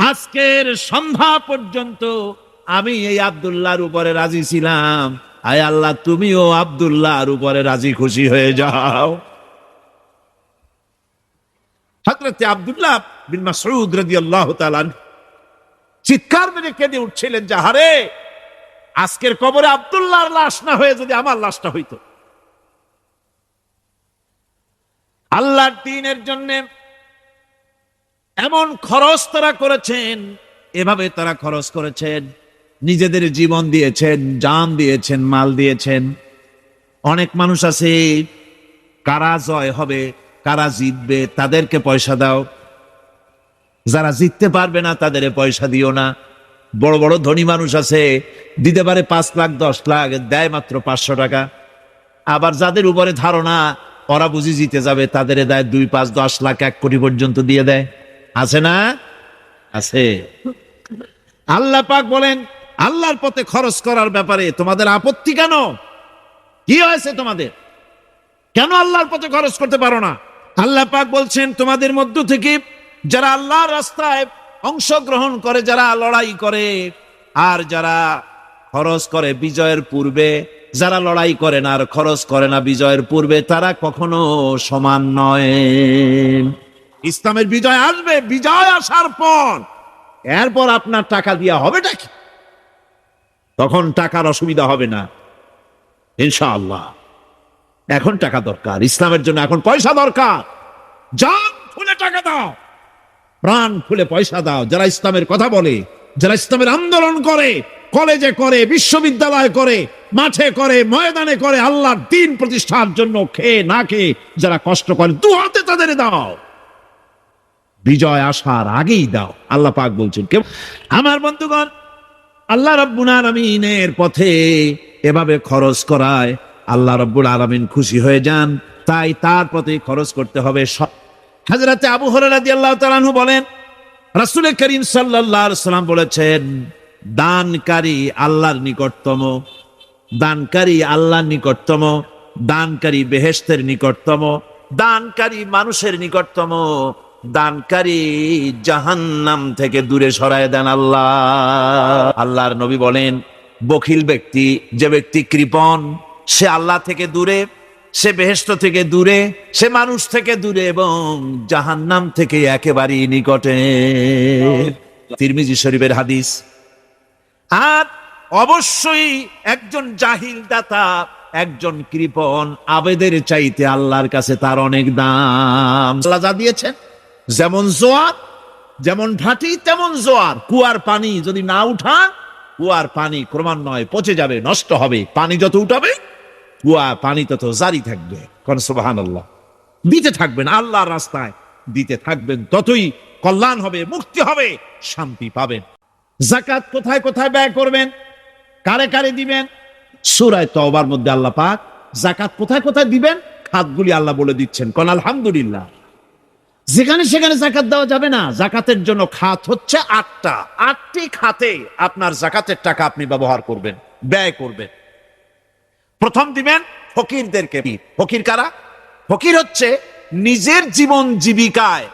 Speaker 1: আজকের সন্ধ্যা পর্যন্ত আমি এই আব্দুল্লাহর উপরে রাজি ছিলাম, আয় আল্লাহ তুমিও আব্দুল্লাহর উপরে রাজি খুশি হয়ে যাও। হযরতে আব্দুল্লাহ বিন মাসউদ রাদিয়াল্লাহু তাআলা চিৎকার মেরে কেঁদে উঠছিলেন, যে হারে, আজকের কবরে আব্দুল্লাহর লাশ না হয়ে যদি আমার লাশটা হইতো। আল্লাহর দ্বীনের জন্য এমন খরচ তারা করেছেন, এভাবে তারা খরচ করেছেন, নিজেদের জীবন দিয়েছেন, জান দিয়েছেন, মাল দিয়েছেন। অনেক মানুষ আছে, কারা জয় হবে, কারা জিতবে, তাদেরকে পয়সা দাও, যারা জিততে পারবে না তাদের পয়সা দিও না। বড় বড় ধনী মানুষ আছে, দিতে পারে 5 লাখ 10 লাখ, দেয় মাত্র 500 টাকা। আবার যাদের উপরে ধারণা ওরা বুঝি জিতে যাবে, তাদের দেয় 2, 5, 10 লাখ 1 কোটি পর্যন্ত দিয়ে দেয়। আছে না? আছে। আল্লাহ পাক বলেন, আল্লাহর পথে খরচ করার ব্যাপারে তোমাদের আপত্তি কেন? কি হয়েছে তোমাদের? কেন আল্লাহর পথে খরচ করতে পারো না? আল্লাহ পাক বলছেন, তোমাদের মধ্য থেকে যারা আল্লাহর রাস্তায় অংশগ্রহণ করে, যারা লড়াই করে, আর যারা খরচ করে বিজয়ের পূর্বে, যারা লড়াই করে না আর খরচ করে না বিজয়ের পূর্বে, তারা কখনো সমান নয়। ইসলামের বিজয় আসবে, বিজয় আসার পর এরপর আপনার টাকা দিয়া হবেটা কি? তখন টাকার অসুবিধা হবে না ইনশাআল্লাহ। এখন টাকা দরকার, ইসলামের জন্য এখন পয়সা দরকার। জান খুলে টাকা দাও, প্রাণ খুলে পয়সা দাও। যারা ইসলামের কথা বলে, যারা ইসলামের আন্দোলন করে, কলেজে করে, বিশ্ববিদ্যালয় করে, মাঠে করে, ময়দানে করে, আল্লাহর দ্বীন প্রতিষ্ঠার জন্য খেয়ে না খেয়ে যারা কষ্ট করে, দু হাতে তাদের দাও। বিজয় আসার আগেই দাও। আল্লাহ পাক বলছেন, আমার বন্ধুগণ, আল্লাহ রাব্বুল আলামিনের পথে এভাবে খরচ করায় আল্লাহ রাব্বুল আলামিন খুশি হয়ে যান, তাই তার পথে খরচ করতে হবে। হযরতে আবু হুরায়রা রাদিয়াল্লাহু তাআলা আনহু বলেন, রাসূল করিম সাল্লাল্লাহু আলাইহি ওয়াসাল্লাম বলেছেন, দানকারী আল্লাহর নিকটতম, দানকারী আল্লাহর নিকটতম, দানকারী বেহেশতের নিকটতম, দানকারী মানুষের নিকটতম, দানকারী জাহান্নাম থেকে দূরে সরায় দেন আল্লাহ। আল্লাহর নবী বলেন, বখিল ব্যক্তি, যে ব্যক্তি কৃপণ, সে আল্লাহ থেকে দূরে, সে বেহেশত থেকে দূরে, সে মানুষ থেকে দূরে, এবং জাহান্নাম থেকে একেবারেই নিকটে। তিরমিজি শরীফের হাদিস। আর অবশ্যই একজন জাহিল দাতা, একজন কৃপণ আবেদের চাইতে আল্লাহর কাছে তার অনেক দাম। আল্লাহ যা দিয়েছেন, যেমন জোয়ার, যেমন ভাটি তেমন জোয়ার। কুয়ার পানি যদি না উঠান, কুয়ার পানি ক্রমান্বয়ে পচে যাবে, নষ্ট হবে। পানি যত উঠাবে কুয়া পানি তত জারি থাকবে। কোন সুবহানাল্লাহ। দিতে থাকবেন আল্লাহর রাস্তায়, দিতে থাকবেন, ততই কল্যাণ হবে, মুক্তি হবে, শান্তি পাবেন। যাকাত কোথায় কোথায় ব্যয় করবেন, কারে কারে দিবেন, সূরা তওবার মধ্যে আল্লাহ পাক যাকাত কোথায় কোথায় দিবেন খাতগুলি আল্লাহ বলে দিচ্ছেন। কোন আলহামদুলিল্লাহ। যেখানে সেখানে যাকাত দেওয়া যাবে না। যাকাতের জন্য খাত হচ্ছে 8টা। 8টি খাতে আপনার যাকাতের টাকা আপনি ব্যবহার করবেন, ব্যয় করবেন। প্রথম দিবেন ফকিরদেরকে। ফকির কারা? ফকির হচ্ছে নিজের জীবন জীবিকায়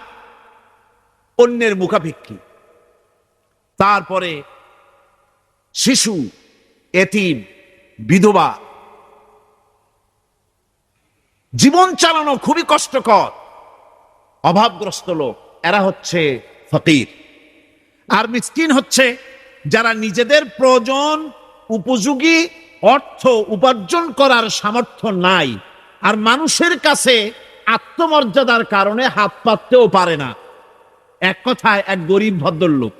Speaker 1: অন্যের মুখাভিক্ষি। তারপরে শিশু, এতিম, বিধবা, জীবন চালানো খুবই কষ্টকর, অভাবগ্রস্ত লোক, এরা হচ্ছে ফকির। আর মিসকিন হচ্ছে যারা নিজেদের প্রয়োজন উপযোগী অর্থ উপার্জন করার সামর্থ্য নাই, আর মানুষের কাছে আত্মমর্যাদার কারণে হাত পাততেও পারে না। এক কথায় এক গরিব ভদ্রলোক।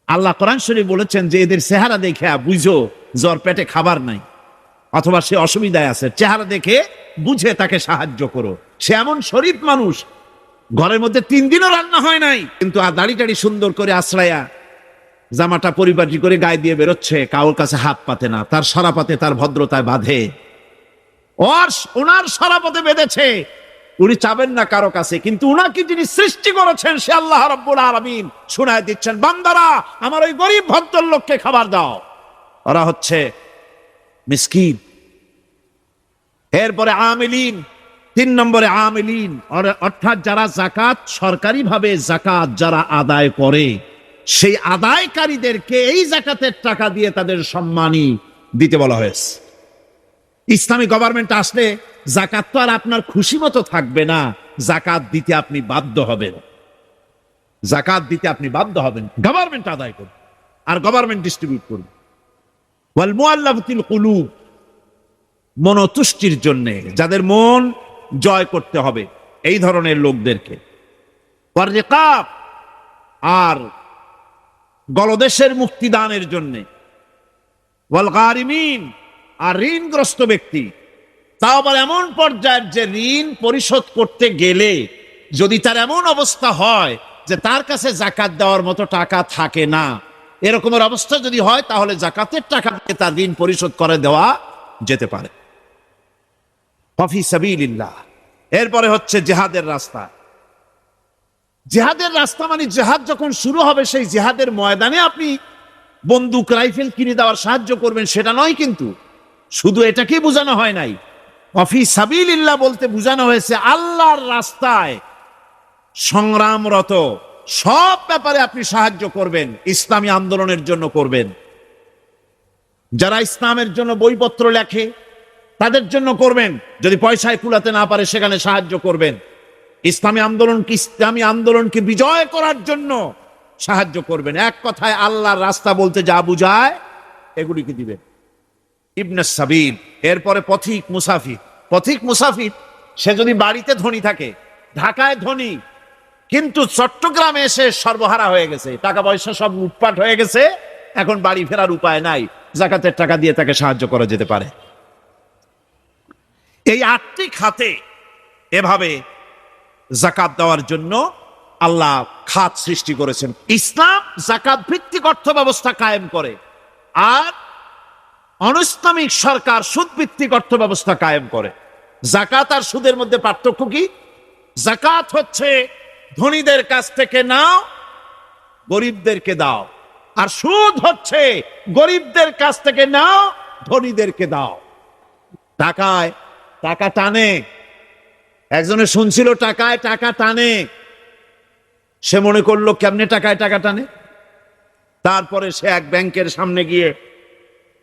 Speaker 1: আল্লাহ কোরআন শরীফ বলেছেন যে এদের চেহারা দেখে বুঝো জ্বর পেটে খাবার নাই, অথবা সে অসুবিধায় আছে, চেহারা দেখে বুঝে তাকে সাহায্য করো। সে এমন শরীফ মানুষ, ঘরের মধ্যে 3 দিনও রান্না হয় নাই, কিন্তু আর দাড়ি টাড়ি সুন্দর করে আশ্রয়া জামাটা পরিপাটি করে গায়ে দিয়ে বেরোচ্ছে, কাউর কাছে হাত পাতে না, তার সরাপাতে তার ভদ্রতায় বাঁধে। ওনার সরাপথে বেঁধেছে, উনি চাবেন না কারো কাছে, কিন্তু উনাকে যিনি সৃষ্টি করেছেন সে আল্লাহ রাব্বুল আলামিন শোনায় দিচ্ছেন, বান্দারা আমার ওই গরিব ভদ্রলোককে খাবার দাও। ওরা হচ্ছে মিসকিন। এরপরে আমিলিন, 3 নম্বরে আমিলিন, অর্থাৎ যারা যাকাত সরকারিভাবে যাকাত যারা আদায় করে, সেই আদায়কারীদেরকে এই যাকাতের টাকা দিয়ে তাদের সম্মানী দিতে বলা হয়েছে। ইসলামী গভর্নমেন্ট আসলে যাকাত তো আর আপনার খুশি মতো থাকবে না, যাকাত দিতে আপনি বাধ্য হবেন। যাকাত দিতে আপনি বাধ্য হবেন, গভর্নমেন্ট আদায় করবে আর গভর্নমেন্ট ডিস্ট্রিবিউট করবে। ওয়াল মুআল্লাফাতিল কুলুব, মনোতুষ্টির জন্য, যাদের মন জয় করতে হবে, এই ধরনের লোকদেরকে। ওয়ার রিকাব, আর গলদেশের মুক্তিদানের জন্য। ওয়াল গারিমিন, আর ঋণগ্রস্ত ব্যক্তি, তাও আবার এমন পর্যায়ের যে ঋণ পরিশোধ করতে গেলে যদি তার এমন অবস্থা হয় যে তার কাছে যাকাত দেওয়ার মতো টাকা থাকে না, এরকমের অবস্থা যদি হয় তাহলে যাকাতের টাকা দিয়ে তার ঋণ পরিশোধ করে দেওয়া যেতে পারে। ফি সাবিলিল্লাহ। এরপরে হচ্ছে জিহাদের রাস্তা। জিহাদের রাস্তা মানে জিহাদ যখন শুরু হবে সেই জিহাদের ময়দানে আপনি বন্দুক রাইফেল কিনে দেওয়ার সাহায্য করবেন, সেটা নয়। কিন্তু শুধু এটাকে বোঝানো হয় নাই, ফি সাবিলিল্লাহ বলতে বোঝানো হয়েছে আল্লাহর রাস্তায় সংগ্রামরত সব ব্যাপারে আপনি সাহায্য করবেন, ইসলামী আন্দোলনের জন্য করবেন। যারা ইসলামের জন্য বইপত্র লেখে তাদের জন্য করবেন, যদি পয়সায় কুলাতে না পারে সেখানে সাহায্য করবেন। ইসলামী আন্দোলনকে বিজয় করার জন্য সাহায্য করবেন। এক কথায় আল্লাহর রাস্তা বলতে যা বুঝায় এগুলিকে দিবেন। ইবনে সাবিল, এরপরে পথিক মুসাফির। পথিক মুসাফির সে যদি বাড়িতে ধনী থাকে, ঢাকায় ধনী, কিন্তু চট্টগ্রামে এসে সর্বহারা হয়ে গেছে, টাকা পয়সা সব লুটপাট হয়ে গেছে, এখন বাড়ি ফেরার উপায় নাই, যাকাতের টাকা দিয়ে তাকে সাহায্য করা যেতে পারে। এই 8টি খাতে এভাবে যাকাত দেওয়ার জন্য আল্লাহ খাত সৃষ্টি করেছেন। ইসলাম যাকাত ভিত্তিক অর্থ ব্যবস্থা কায়েম করে, আর অনৈসলামিক সরকার সুদ ভিত্তিক অর্থ ব্যবস্থা কায়েম করে। যাকাত আর সুদের মধ্যে পার্থক্য কি? যাকাত হচ্ছে ধনীদের কাছ থেকে নাও, গরিবদেরকে দাও, আর সুদ হচ্ছে গরিবদের কাছ থেকে নাও, ধনীদেরকে দাও। টাকায় টাকা টানে। একজনে শুনছিল টাকায় টাকা টানে, সে মনে করলো কেমনে টাকায় টাকা টানে। তারপরে সে এক ব্যাংকের সামনে গিয়ে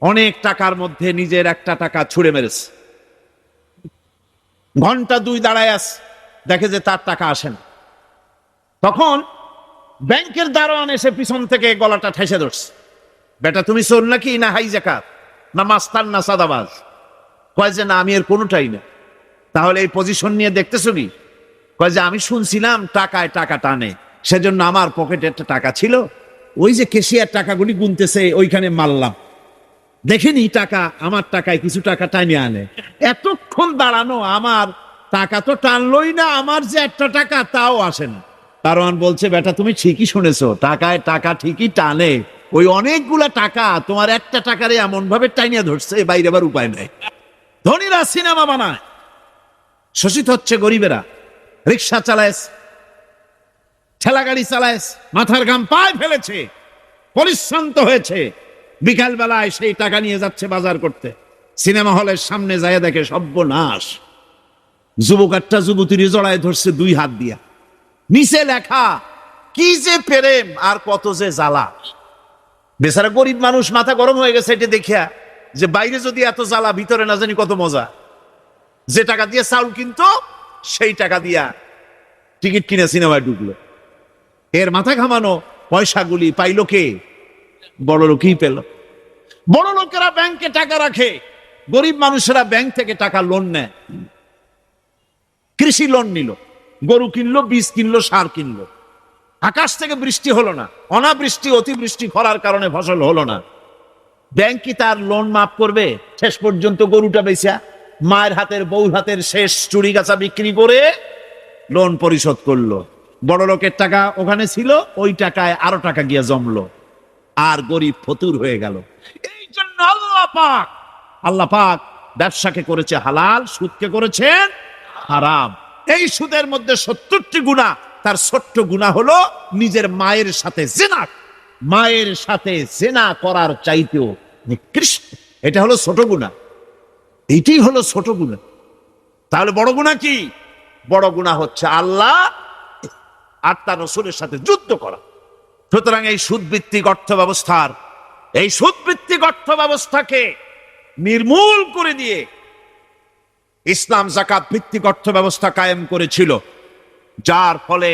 Speaker 1: অনেক টাকার মধ্যে নিজের একটা টাকা ছুঁড়ে মেরেছে। ঘন্টা 2 দাঁড়ায় আছে, দেখে যে তার টাকা আসে না। তখন ব্যাংকের দারোয়ান এসে পিছন থেকে গলাটা ঠেসে ধরছে, বেটা তুমি চোর নাকি, না হাই জাকাত, না মাস্তান, না সাদাবাজ? কয় যে না, আমি এর কোনোটাই না। তাহলে এই পজিশন নিয়ে দেখতেছো কি? কয় যে আমি শুনছিলাম টাকায় টাকা টানে, সেজন্য আমার পকেটে একটা টাকা ছিল, ওই যে কেশিয়ার টাকাগুলি গুনতেছে ওইখানে মারলাম। দেখেনি টাকা, আমার টাকায় কিছু টাকা টাইনে আনে। এতক্ষণ দাঁড়ানো, আমার টাকা তো টানলই না, আমার যে একটা টাকা তাও আসে না। দারোয়ান বলছে, বেটা তুমি ঠিকই শুনেছো, টাকায় টাকা ঠিকই টানে, ওই অনেকগুলা টাকা তোমার একটা টাকারে এমন ভাবে টাইনিয়া ধরছে, বাইরে আবার উপায় নাই। ধনীরা সিনেমা বানায়, শোষিত হচ্ছে গরিবেরা। রিক্সা চালায়, ঠেলা গাড়ি চালায়, মাথার ঘাম পায়ে ফেলেছে, পরিশ্রান্ত হয়েছে, বিকাল বেলায় সেই টাকা নিয়ে যাচ্ছে বাজার করতে। সিনেমা হলের সামনে যায় দেখে সর্বনাশ, যুবক একটা যুবতীর জড়ায় ধরছে দুই হাত দিয়া, নিচে লেখা কি যে প্রেম আর কত যে জ্বালা। বেচারা গরিব মানুষ মাথা গরম হয়ে গেছে এটা দেখিয়া, যে বাইরে যদি এত জ্বালা, ভিতরে না জানি কত মজা। যে টাকা দিয়ে চাউল কিনতো, সেই টাকা দিয়া টিকিট কিনে সিনেমায় ঢুকলো। এর মাথা ঘামানো পয়সাগুলি পাইল কে? বড় লোকই পেল। বড় লোকেরা ব্যাংকে টাকা রাখে, গরিব মানুষেরা ব্যাংক থেকে টাকা লোন নেয়। কৃষি লোন নিল, গরু কিনলো, বীজ কিনলো, সার কিনলো। আকাশ থেকে বৃষ্টি হলো না, অনাবৃষ্টি অতিবৃষ্টি খরার কারণে ফসল হলো না। ব্যাংক কি তার লোন মাফ করবে? শেষ পর্যন্ত গরুটা বেচা, মায়ের হাতের বউ হাতের শেষ চুরি গাছা বিক্রি করে লোন পরিশোধ করলো। বড় লোকের টাকা ওখানে ছিল, ওই টাকায় আরো টাকা গিয়ে জমলো, আর গরিব ফতুর হয়ে গেল। এই জন্য আল্লাহ পাক ব্যবসাকে করেছে হালাল, সুদকে করেছেন হারাম। এই সুদের মধ্যে 70টি গুনাহ, তার ছোট্ট গুনাহ হলো নিজের মায়ের সাথে জিনা। মায়ের সাথে জিনা করার চাইতেও নিকৃষ্ট, এটা হলো ছোট গুনাহ। এইটাই হলো ছোট গুনাহ। তাহলে বড় গুনাহ কি? বড় গুনাহ হচ্ছে আল্লাহ আর তার রাসূলের সাথে যুদ্ধ করা। সুতরাং এই সুদভিত্তিক অর্থ ব্যবস্থাকে নির্মূল করে দিয়ে ইসলাম যাকাত ভিত্তিক অর্থ ব্যবস্থা কায়েম করেছিল, যার ফলে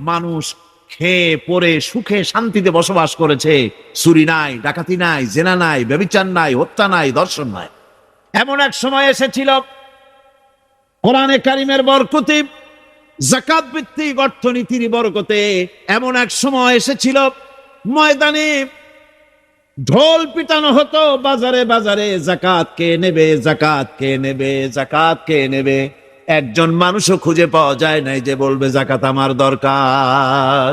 Speaker 1: মানুষ খেয়ে পরে সুখে শান্তিতে বসবাস করেছে। চুরি নাই, ডাকাতি নাই, জেনা নাই, ব্যভিচার নাই, হত্যা নাই, ধর্ষণ নাই। এমন এক সময় এসেছিল কোরআনে কারিমের বরকতে, যাকাত ভিত্তিক অর্থনীতির বরকতে, এমন এক সময় এসেছিল ময়দানে ঢোল পিটানো হতো বাজারে বাজারে, যাকাত কে নেবে, যাকাত কে নেবে, যাকাত কে নেবে। একজন মানুষও খুঁজে পাওয়া যায় নাই যে বলবে যাকাত আমার দরকার।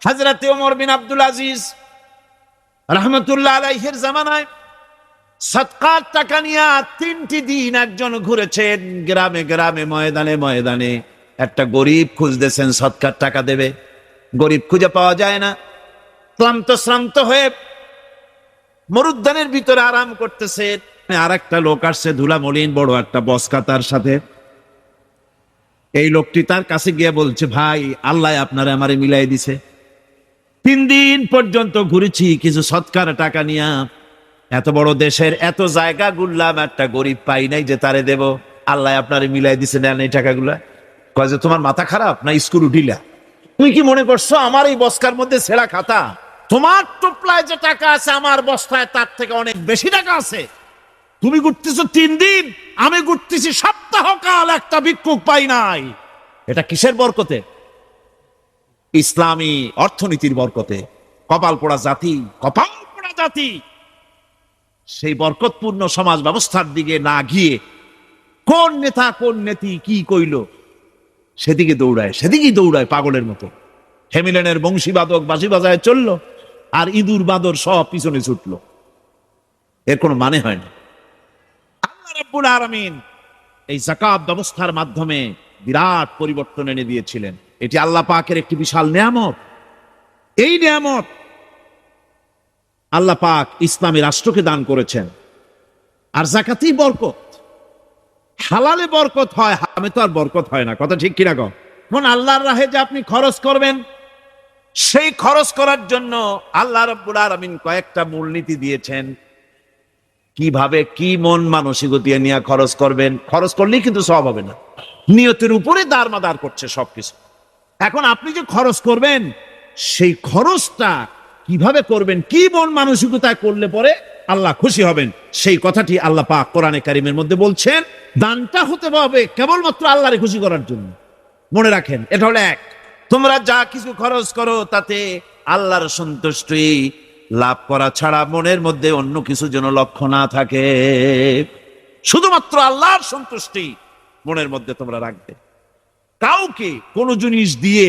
Speaker 1: হযরত ওমর বিন আব্দুল আজিজ রাহমাতুল্লাহ আলাইহির জামানায় সদকার টাকা নিয়ে 3টি দিন একজন ঘুরেছেন গ্রামে গ্রামে, ময়দানে ময়দানে। একটা গরিব খুঁজতেছেন সদকার টাকা দেবে, গরিব খুঁজে পাওয়া যায় না। ক্লান্ত শ্রান্ত হয়ে মরুদ্যানের ভিতরে আরাম করতেছে। আর একটা লোক আসছে, ধুলা মলিন বড় একটা বস্কা তার সাথে। এই লোকটি তার কাছে গিয়ে বলছে, ভাই আল্লাহ আপনারে আমারে মিলাই দিছে, 3 দিন পর্যন্ত ঘুরেছি কিছু সদকার টাকা নিয়া, এত বড় দেশের এত জায়গা ঘুরলাম, একটা গরিব পাই নাই যে তারে দেব, আল্লাহ আপনারে মিলাই দিছে, নেন এই টাকাগুলা। কয় যে তোমার মাথা খারাপ না স্কুল উঠিলা? তুমি কি মনে করছো আমার এই বস্কার মধ্যে ছেঁড়া খাতা? তোমার টোপলায় যে টাকা আছে আমার বস্তায় তার থেকে অনেক বেশি টাকা আছে। তুমি ঘুরতেছো 3 দিন, আমি ঘুরতেছি সপ্তাহকাল, একটা ভিক্ষুক পাই নাই। এটা কিসের বরকতে? ইসলামী অর্থনীতির বরকতে। কপাল পোড়া জাতি, কপাল পোড়া জাতি। সেই বরকতপূর্ণ সমাজ ব্যবস্থার দিকে না গিয়ে কোন নেতা কোন নেত্রী কি কইল সেদিকেই দৌড়ায় পাগলের মতো। হেমিলেনের বংশীবাদক বাঁশি বাজায় চললো, আর ইঁদুর বাদর সব পিছনে ছুটলো। এর কোনো মানে হয় না। আল্লাহ রাব্বুল আলামিন এই যাকাত ব্যবস্থার মাধ্যমে বিরাট পরিবর্তন এনে দিয়েছিলেন। এটি আল্লাহ পাকের একটি বিশাল নিয়ামত। এই নিয়ামত আল্লাহ পাক ইসলামী রাষ্ট্রকে দান করেছেন। আর যাকাতই বরকত। হালালে বরকত হয়, হারামে তো আর বরকত হয় না। কথা ঠিক কিনা গো? এখন আল্লাহর রাহে যে আপনি খরচ করবেন, সেই খরচ করার জন্য আল্লাহ রাব্বুল আলামিন কয়েকটা মূলনীতি দিয়েছেন। কিভাবে কি মন মানসিকতা নিয়ে খরচ করবেন। খরচ করলেই কিন্তু সওয়াব হবে না, নিয়তের উপরে দারমাদার করছে সবকিছু। এখন আপনি যে খরচ করবেন, সেই খরচটা কিভাবে করবেন, কি মন মানসিকতায় করলে পরে আল্লাহ খুশি হবেন, সেই কথাটি আল্লাহ পাক কোরআনে কারিমের মধ্যে বলছেন। দানটা হতে হবে কেবলমাত্র আল্লাহরে খুশি করার জন্য। মনে রাখেন, এটা হলো এক। তোমরা যা কিছু খরচ করো তাতে আল্লাহর সন্তুষ্টি লাভ করা ছাড়া মনের মধ্যে অন্য কিছু যেন লক্ষ্য না থাকে, শুধুমাত্র আল্লাহর সন্তুষ্টি মনের মধ্যে তোমরা রাখবে। কাউকে কোনো জিনিস দিয়ে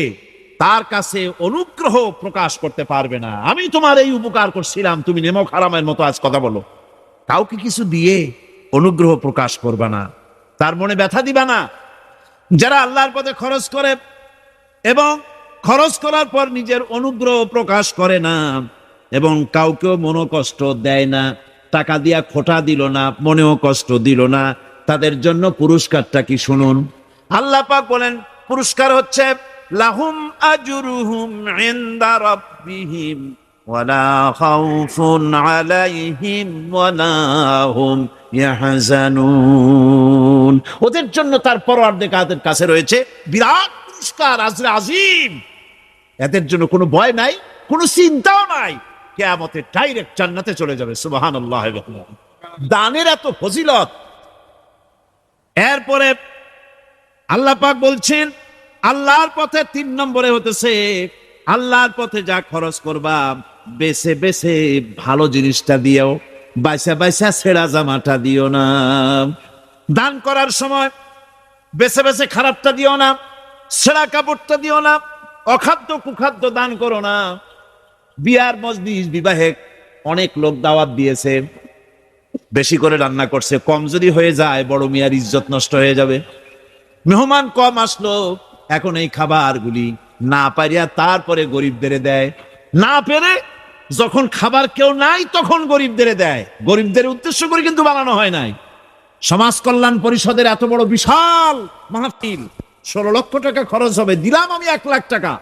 Speaker 1: তার কাছে অনুগ্রহ প্রকাশ করতে পারবে না। আমি তোমার এই উপকার করছিলাম, তুমি নেমক হারামের মতো আজ কথা বলো। কাউকে কিছু দিয়ে অনুগ্রহ প্রকাশ করবে না, তার মনে ব্যথা দিবা না। যারা আল্লাহর পথে খরচ করে এবং খরচ করার পর নিজের অনুগ্রহ প্রকাশ করে না এবং কাউকেও মনোকষ্ট দেয় না, টাকা দিয়া খোটা দিল না, মনেও কষ্ট দিল না, তাদের জন্য পুরস্কারটা কি শুনুন। আল্লাহ পাক বলেন পুরস্কার হচ্ছে লাহুম আজরুহুম ইনদা রাব্বিহিম ওয়ালা খাউফুন আলাইহিম ওয়ালা হুম ইয়াহজানুন। ওদের জন্য তার পরওয়ারদিগারের কাছে রয়েছে বিরাট পুরস্কার, আজরে আজিম। এদের জন্য কোনো ভয় নাই, কোনো চিন্তাও নাই, কিয়ামতে ডাইরেক্ট জান্নাতে চলে যাবে। সুবহানাল্লাহ। দানের এত ফজিলত। এরপরে আল্লাহ পাক বলছেন আল্লাহর পথে 3 নম্বরে হতেছে আল্লাহর পথে যা খরচ করবা বেছে বেছে ভালো জিনিসটা দিও, বাইসা বাইসা ছেঁড়া জামাটা দিও না। দান করার সময় বেছে বেছে খারাপটা দিও না, ছেঁড়া কাপড়টা দিও না, অখাদ্য কুখাদ্য দান করো না। বিয়ার মজলিস বিবাহে অনেক লোক দাওয়াত দিয়েছে, বেশি করে রান্না করছে, কম যদি হয়ে যায় বড় মিয়ার ইজ্জত নষ্ট হয়ে যাবে। মেহমান কম আসলো, এখন এই খাবারগুলি না পারিয়া তারপরে গরিবদের দেয়, না পেরে যখন খাবার কেউ নাই তখন গরিবদের দেয়। গরিবদের উদ্দেশ্য করে কিন্তু বানানো হয় নাই। সমাজ কল্যাণ পরিষদের এত বড় বিশাল মাহফিল, 16 লক্ষ টাকা খরচ হবে, দিলাম আমি 1 লাখ টাকা।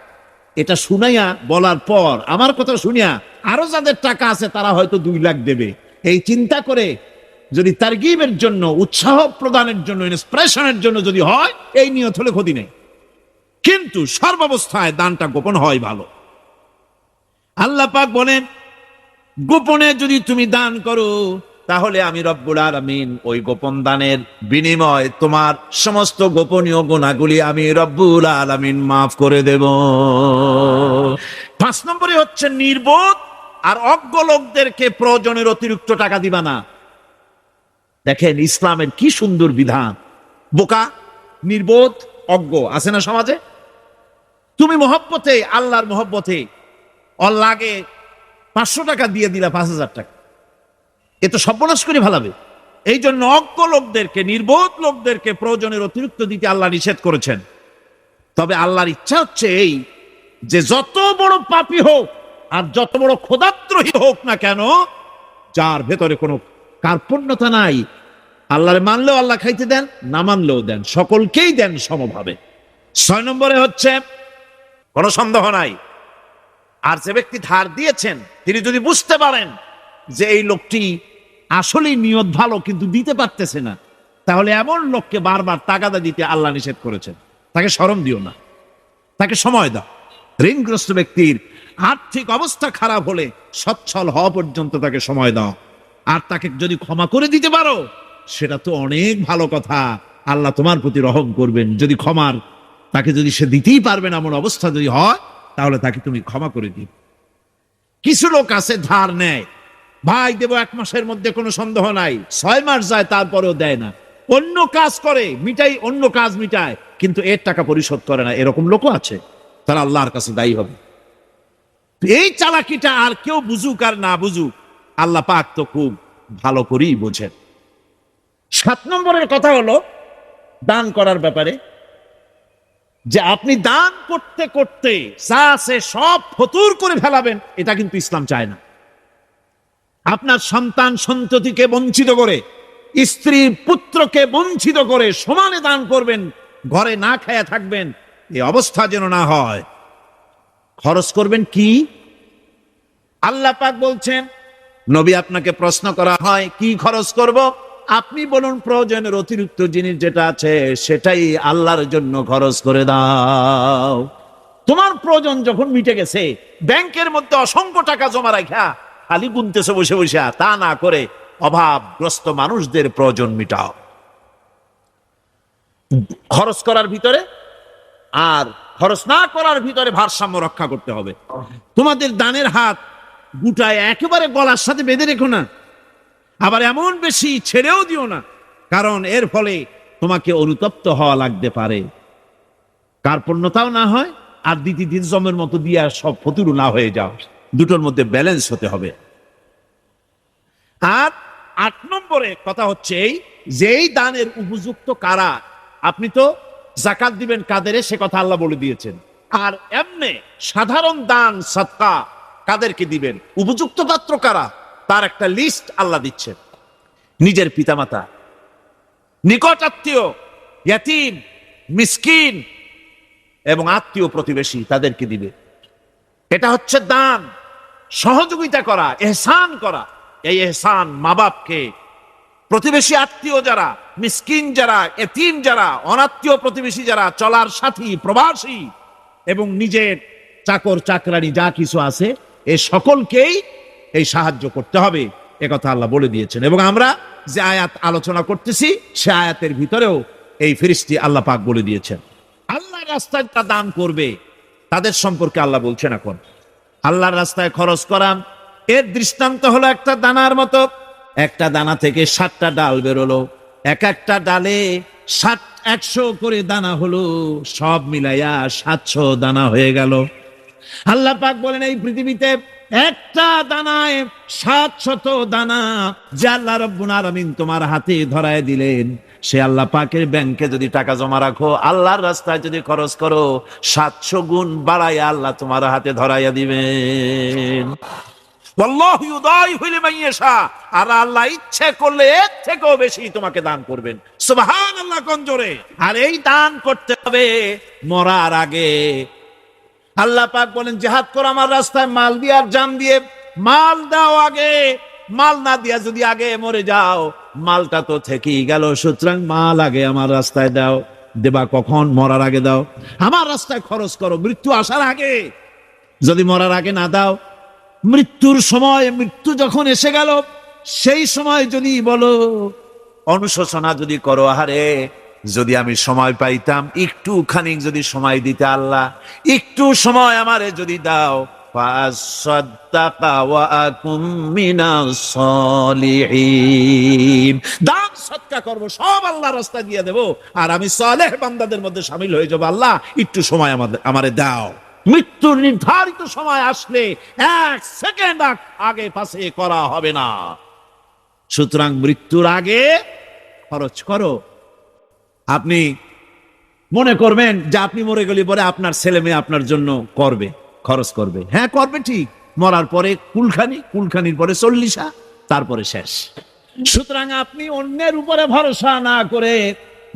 Speaker 1: এটা শুনাইয়া বলার পর আমার কথা শুনিয়া আরো যাদের টাকা আছে তারা হয়তো 2 লাখ দেবে। এই চিন্তা করে যদি তারগিবের জন্য, উৎসাহ প্রদানের জন্য, ইন্সপিরেশনের জন্য যদি হয়, এই নিয়ত হলে ক্ষতি নেই। কিন্তু সর্বাবস্থায় দানটা গোপন হয় ভালো। আল্লাহ পাক বলেন গোপনে যদি তুমি দান করো তাহলে আমি রব্বুল আলামিন ওই গোপন দানের বিনিময় তোমার সমস্ত গোপনীয় গুনাহগুলি আমি রব্বুল আলামিন মাফ করে দেব। 5 নম্বরে হচ্ছে নির্বোধ আর অজ্ঞ লোকদেরকে প্রয়োজনের অতিরিক্ত টাকা দিবা না। দেখেন ইসলামের কি সুন্দর বিধান। বোকা, নির্বোধ, অজ্ঞ আছে না সমাজে? তুমি মহব্বতে, আল্লাহর মহব্বতে ওর লাগে 500 টাকা দিয়ে দিলা 5000 টাকা, এ তো সর্বনাশ করে ফেলাবে। এই জন্য অজ্ঞ লোকদেরকে, নির্বোধ লোকদেরকে প্রয়োজনের অতিরিক্ত দিতে আল্লাহ নিষেধ করেছেন। তবে আল্লাহর ইচ্ছা হচ্ছে এই যে যত বড় পাপী হোক আর যত বড় খোদাদ্রোহী হোক না কেন, যার ভেতরে কোনো কার্পণ্যতা নাই, আল্লাহরে মানলেও আল্লাহ খাইতে দেন, না মানলেও দেন, সকলকেই দেন সমভাবে। 6 নম্বরে হচ্ছে কোনো সন্দেহ নাই, আর যে ব্যক্তি ধার দিয়েছেন তিনি যদি বুঝতে পারেন যে এই লোকটি আসলেই নিয়ত ভালো কিন্তু দিতে পারতেছে না, তাহলে এমন লোককে বারবার তাগাদা দিতে আল্লাহ নিষেধ করেছেন। তাকে শরম দিও না, তাকে সময় দাও। ঋণগ্রস্ত ব্যক্তির আর্থিক অবস্থা খারাপ হলে সচ্ছল হওয়া পর্যন্ত তাকে সময় দাও। আর তাকে যদি ক্ষমা করে দিতে পারো সেটা তো অনেক ভালো কথা, আল্লাহ তোমার প্রতি রহম করবেন। যদি ক্ষমার তাকে যদি সে দিতেই পারবে না এমন অবস্থা যদি হয়, তাহলে তাকে তুমি ক্ষমা করে দিও। কিছু লোক আছে ধার নেয়, ভাই দেব 1 মাসের মধ্যে, কোনো সন্দেহ নাই, 6 মাস যায় তারপরেও দেয় না, অন্য কাজ করে মিটাই, অন্য কাজ মিটায়, কিন্তু এর টাকা পরিশোধ করে না। এরকম লোকও আছে, তারা আল্লাহর কাছে দায়ী হবে। এই চালাকিটা আর কেউ বুঝুক আর না বুঝুক, আল্লাহ পাক তো খুব ভালো করেই বোঝেন। 7 নম্বরের কথা হলো দান করার ব্যাপারে, যে আপনি দান করতে করতে যা আছে সব ফতুর করে ফেলাবেন, এটা কিন্তু ইসলাম চায় না। আপনার সন্তান সন্ততিকে বঞ্চিত করে, স্ত্রী পুত্রকে বঞ্চিত করে সমানে দান করবেন, ঘরে না খায়া থাকবেন, এই অবস্থা যেন না হয়। খরচ করবেন কি? আল্লাহ পাক বলছেন, নবী আপনাকে প্রশ্ন করা হয় কি খরচ করব, আপনি বলুন প্রয়োজনের অতিরিক্ত জিনিস যেটা আছে সেটাই আল্লাহর জন্য খরচ করে দাও। তোমার প্রয়োজন যখন মিটে গেছে, ব্যাংকের মধ্যে অসংখ্য টাকা জমা রাখা খালি গুনতেছে বসে বসে, তা না করে অভাবগ্রস্ত মানুষদের প্রয়োজন মিটাও। খরচ করার ভিতরে আর খরচ না করার ভিতরে ভারসাম্য রক্ষা করতে হবে। তোমাদের দানের হাত গুটায় একেবারে গলার সাথে বেঁধে রেখো না, আবার এমন বেশি ছেড়েও দিও না, কারণ এর ফলে তোমাকে অনুতপ্ত হওয়া লাগতে পারে, কার্পণ্যতাও না হয় আর দিন জমের মতো দিয়ে সব ফতুরু না হয়ে যাও। দুটোর মধ্যে ব্যালেন্স হতে হবে। আর 8 নম্বরে কথা হচ্ছে এই যে এই দানের উপযুক্ত কারা। আপনি তো জাকাত দিবেন কাদের, সে কথা আল্লাহ বলে দিয়েছেন। আর এমনি সাধারণ দান সদকা কাদেরকে দিবেন, উপযুক্ত পাত্র কারা, তার একটা লিস্ট আল্লাহ দিচ্ছেন। নিজের পিতামাতা, নিকট আত্মীয়, ইয়াতীম, মিসকিন এবং আত্মীয় প্রতিবেশী, তাদেরকে দিবে। এটা হচ্ছে দান, সহযোগিতা করা, এহসান করা। এই এহসান মা বাপকে, প্রতিবেশী আত্মীয় যারা, মিসকিন যারা, এতিম যারা, অনাত্মীয় প্রতিবেশী যারা, চলার সাথী, প্রবাসী এবং নিজের চাকর চাকরানি যা কিছু আছে, এই সকলকেই এই সাহায্য করতে হবে, একথা আল্লাহ বলে দিয়েছেন। এবং আমরা যে আয়াত আলোচনা করতেছি সে আয়াতের ভিতরেও এই ফেরেশতা আল্লাহ পাক বলে দিয়েছেন। আল্লাহর রাস্তায় তা দান করবে তাদের সম্পর্কে আল্লাহ বলছেন এখন আল্লাহর রাস্তায় খরচ করা এর দৃষ্টান্ত হলো একটা দানার মতো। একটা দানা থেকে 7টা ডাল বেরোলো, এক একটা ডালে 100 করে দানা হলো, সব মিলাইয়া 700 দানা হয়ে গেল। আল্লাহ পাক বলেন এই পৃথিবীতে একটা দানায় 700 দানা যে আল্লাহ রাব্বুল আলামিন তোমার হাতে ধরায় দিলেন, সে আল্লাহ পাকের ব্যাংকে যদি টাকা জমা রাখো, আল্লাহর রাস্তায় যদি খরচ করো, 700 গুণ বাড়াইয়া আল্লাহ তোমার হাতে ধরাইয়া দিবেন। ওয়াল্লাহু ইউদাইফু লিমান ইয়াশা, আর আল্লাহ ইচ্ছে করলে এর থেকেও বেশি তোমাকে দান করবেন। সুবহানাল্লাহ কোন জোরে। আর এই দান করতে হবে মরার আগে। আল্লাহ পাক বলেন জিহাদ করো আমার রাস্তায়, মাল দিয়ে আর জান দিয়ে। মাল দাও আগে, মাল না দিয়া যদি আগে মরে যাও, মালটা তো থেকেই গেল। সুতরাং মাল আগে আমার রাস্তায় দাও। দেবা কখন? মরার আগে দাও। আমার রাস্তায় খরচ করো মৃত্যু আসার আগে। যদি মরার আগে না দাও, মৃত্যুর সময়, মৃত্যু যখন এসে গেল সেই সময় যদি বলো, অনুশোচনা যদি করো, আহারে যদি আমি সময় পাইতাম, একটু খানিক যদি সময় দিতে, আল্লাহ একটু সময় আমারে যদি দাও, ফাসাদ্দাকা ওয়া আকুম মিনাস সালিহিন, দান সদকা করব, সব আল্লাহর রাস্তায় দিয়ে দেব, আর আমি সালেহ বান্দাদের মধ্যে শামিল হয়ে যাব। আল্লাহ একটু সময় আমারে দাও। মৃত্যুর নির্ধারিত সময় আসলে 1 সেকেন্ড আগে পাশে করা হবে না। সুতরাং মৃত্যুর আগে খরচ করো। আপনি মনে করবেন যে আপনি মরে গেলে পরে আপনার ছেলে মেয়ে আপনার জন্য করবে, খরচ করবে। হ্যাঁ করবে ঠিক, মরার পরে কুলখানির পরে 40, তারপরে শেষ। সুতরাং আপনি অন্যের উপরে ভরসা না করে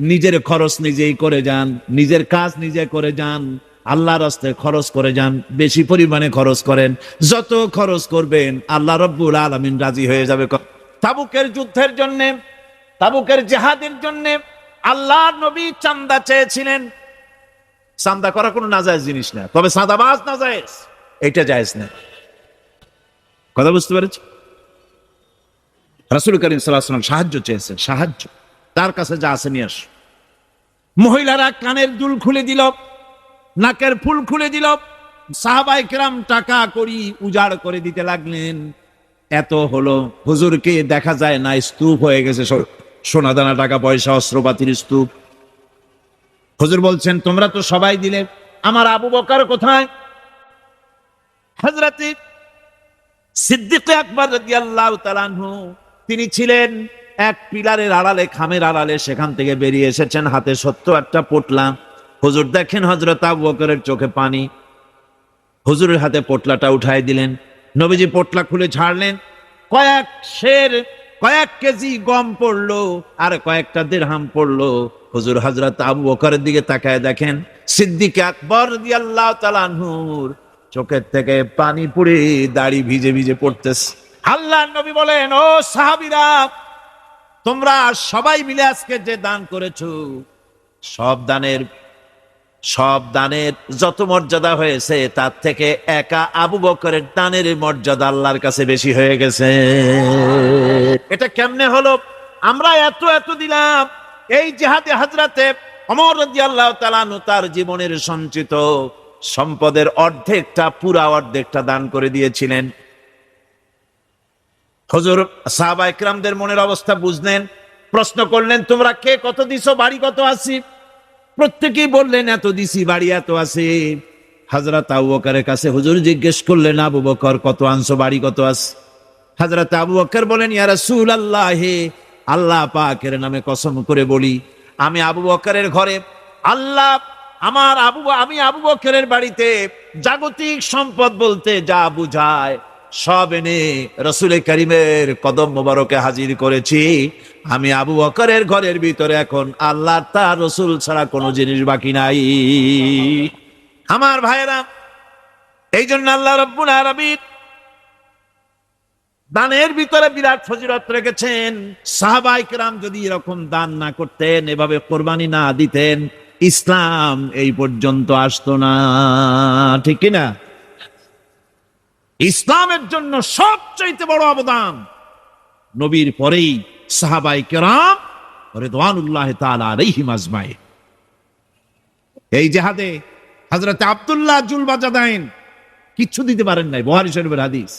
Speaker 1: নিজের খরচ নিজেই করে যান, নিজের কাজ নিজে করে যান, আল্লাহর রাস্তায় খরচ করে যান, বেশি পরিমাণে খরচ করেন। যত খরচ করবেন আল্লাহ রাব্বুল আলামিন রাজি হয়ে যাবে। তাবুকের যুদ্ধের জন্য, তাবুকের জিহাদের জন্য আল্লাহর নবী চাঁদা চেয়েছিলেন। চাঁদা করা কোনো নাজায়েজ জিনিস না, তবে চাঁদাবাজ নাজায়েজ, এটা জায়েজ না। কথা বুঝতে পেরেছি? রাসূল করিম সাল্লাল্লাহু আলাইহি ওয়াসাল্লাম সাহায্য চেয়েছেন, সাহায্য তার কাছে যা আছে নিয়ে আস। মহিলারা কানের দুল খুলে দিল, নাকের ফুল খুলে দিল। সাহাবায়ে কেরাম টাকা করি উজাড় করে দিতে লাগলেন। এত হলো, হুজুরকে দেখা যায় না, স্তূপ হয়ে গেছে, সোনা দানা টাকা পয়সা অস্ত্রপাতির স্তূপ। হুজুর বলছেন তোমরা তো সবাই দিলে, আমার আবু বকর কোথায়? হযরত সিদ্দিক আকবর রাদিয়াল্লাহু তাআলা আনহু, তিনি ছিলেন এক পিলারের আড়ালে, খামের আড়ালে, সেখান থেকে বেরিয়ে এসেছেন, হাতে 70টা পোটলা। হুজুর দেখেন হযরত আবু বকরের চোখে পানি। হুজুরের হাতে পোটলাটা উঠাই দিলেন। নবীজি পোটলা খুলে ছাড়লেন, কয়েক কেজি গম পড়লো আর কয়েকটা দিরহাম পড়লো। হুজুর হযরত আবু বকরের দিকে তাকায় দেখেন সিদ্দিক আকবর রাদিয়াল্লাহু তাআলা আনহুর চোখের থেকে পানি পড়ে দাড়ি ভিজে ভিজে পড়তেছে। আল্লাহর নবী বলেন, ও সাহাবীরা, তোমরা সবাই মিলে আজকে যে দান করেছো, সব দানের যত মর্যাদা হয়েছে তার থেকে একা আবু বকরের দানের মর্যাদা আল্লাহর কাছে বেশি হয়ে গেছে। এটা কেমনে হলো? আমরা এত দিলাম। এই জিহাদে হযরতে ওমর রাদিয়াল্লাহু তাআলা আনহু তার জীবনের সঞ্চিত সম্পদের অর্ধেকটা, পুরা অর্ধেকটা দান করে দিয়েছিলেন। হুজুর সাহাবা ইকরামদের মনের অবস্থা বুঝলেন, প্রশ্ন করলেন, তোমরা কে কত দিছো, বাড়ি কত আছে? প্রত্যেকেই বললেন এত দিছি, বাড়ি এত আছে। হযরত আবু বকরের কাছে হুজুর জিজ্ঞেস করলেন, আবু বকর কত আনছো, বাড়ি কত আছে? হযরত আবু বকর বলেন, ইয়া রাসূলুল্লাহ, আল্লাহ পাকের নামে কসম করে বলি, আমি আবু বকরের ঘরে আল্লাহ আমি আবু বকরের বাড়িতে জাগতিক সম্পদ বলতে যা বুঝায় সব এনে রসুল করিমের কদম মোবারকে হাজির করেছি। আমি আবু বকরের ঘরের ভিতরে এখন আল্লাহ তার রসুল ছাড়া কোনো জিনিস বাকি নাই। আমার ভাইয়েরা, এই জন্য আল্লাহ রাব্বুল আলামিন দানের ভিতরে বিরাট ফজিলত রেখেছেন। সাহাবায়ে কেরাম যদি এরকম দান না করতেন, এভাবে কোরবানি না দিতেন, ইসলাম এই পর্যন্ত আসতো না, ঠিক কিনা? ইসলামের জন্য সবচাইতে বড় অবদান নবীর পরেই সাহাবায়ে কেরাম রিদওয়ানুল্লাহি তাআলা আলাইহিম আজমাইন। এই জিহাদে হযরত আব্দুল্লাহ জুলবাজাদাইন কিচ্ছু দিতে পারেন নাই, বুখারী শরীফের হাদিস।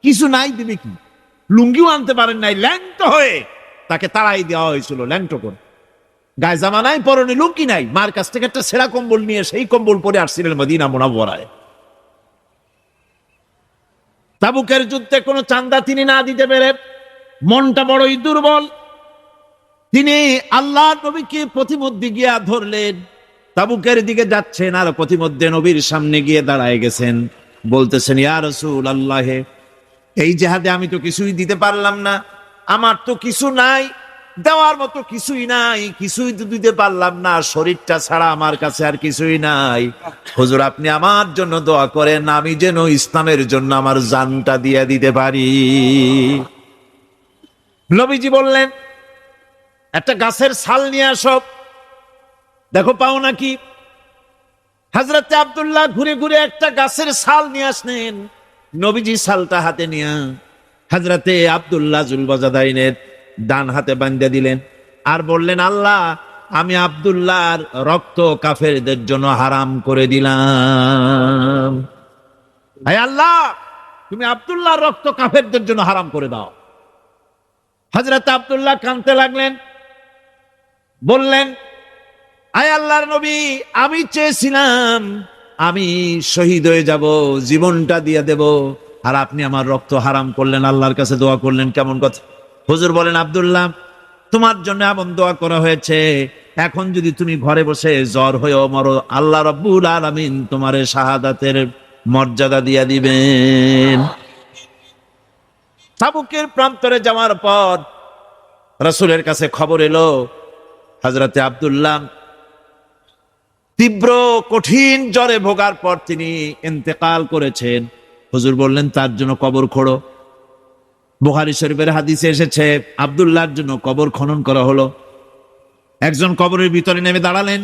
Speaker 1: কিছু নাই, দিবে কি? লুঙ্গিও আনতে পারেন নাই, ল্যাংটো হয়ে তাকে তাড়াই দেওয়া হয়েছিল, ল্যাংটো করে। গায়ে জামা নাই, পরনে লুঙ্গি নাই, মার কাছ থেকে একটা ছেঁড়া কম্বল নিয়ে সেই কম্বল পরে আসছিলেন মদিনা মুনাওয়ারায়। তাবুকের যুদ্ধে কোনো চান্দা তিনি না দিতে পেরে মনটা বড়ই দুর্বল। তিনি আল্লাহ নবীকে প্রতিমধ্যে গিয়া ধরলেন, তাবুকের দিকে যাচ্ছেন আর প্রতিমধ্যে নবীর সামনে গিয়ে দাঁড়ায় গেছেন, বলতেছেন, ইয়া রাসূলুল্লাহ, এই জিহাদে আমি তো কিছুই দিতে পারলাম না, আমার তো কিছু নাই, দেওয়ার মতো কিছুই নাই, কিছুই তো দিতে পারলাম না, শরীরটা ছাড়া আমার কাছে আর কিছুই নাই। হুজুর আপনি আমার জন্য দোয়া করেন, আমি যেন ইসলামের জন্য আমার জানটা দিয়ে দিতে পারি। নবীজি বললেন, একটা গাছের ছাল নিয়ে আসো, দেখো পাও নাকি। হযরত আব্দুল্লাহ ঘুরে ঘুরে একটা গাছের ছাল নিয়ে আসলেন। নবীজি ছালটা হাতে নিয়ে হযরতে আব্দুল্লাহ জুলবাজাদাইনের ডান হাতে বাঁধা দিলেন আর বললেন, আল্লাহ আমি আব্দুল্লাহর রক্ত কাফেরদের জন্য হারাম করে দিলাম। হে আল্লাহ, তুমি আব্দুল্লাহর রক্ত কাফেরদের জন্য হারাম করে দাও। হযরত আব্দুল্লাহ কাঁদতে লাগলেন, বললেন, আয় আল্লাহর নবী, আমি চেয়েছিলাম আমি শহীদ হয়ে যাব, জীবনটা দিয়ে দেব, আর আপনি আমার রক্ত হারাম করলেন, আল্লাহর কাছে দোয়া করলেন, কেমন কথা। হুজুর বলেন, আব্দুল্লাহ তোমার জন্য এমন দোয়া করা হয়েছে, এখন যদি তুমি ঘরে বসে জ্বর হয়েও মরো, আল্লাহ রাব্বুল আলামিন তোমার শাহাদাতের মর্যাদা দিয়ে দিবেন। তাবুকের প্রান্তরে যাওয়ার পর রাসূলের কাছে খবর এলো, হযরতে আব্দুল্লাহ তীব্র কঠিন জ্বরে ভোগার পর তিনি ইন্তেকাল করেছেন। হুজুর বললেন, তার জন্য কবর খোঁড়ো। বুখারী শরীফের হাদিসে এসেছে, আব্দুল্লাহর জন্য কবর খনন করা হলো। একজন কবরের ভিতরে নেমে দাঁড়ালেন,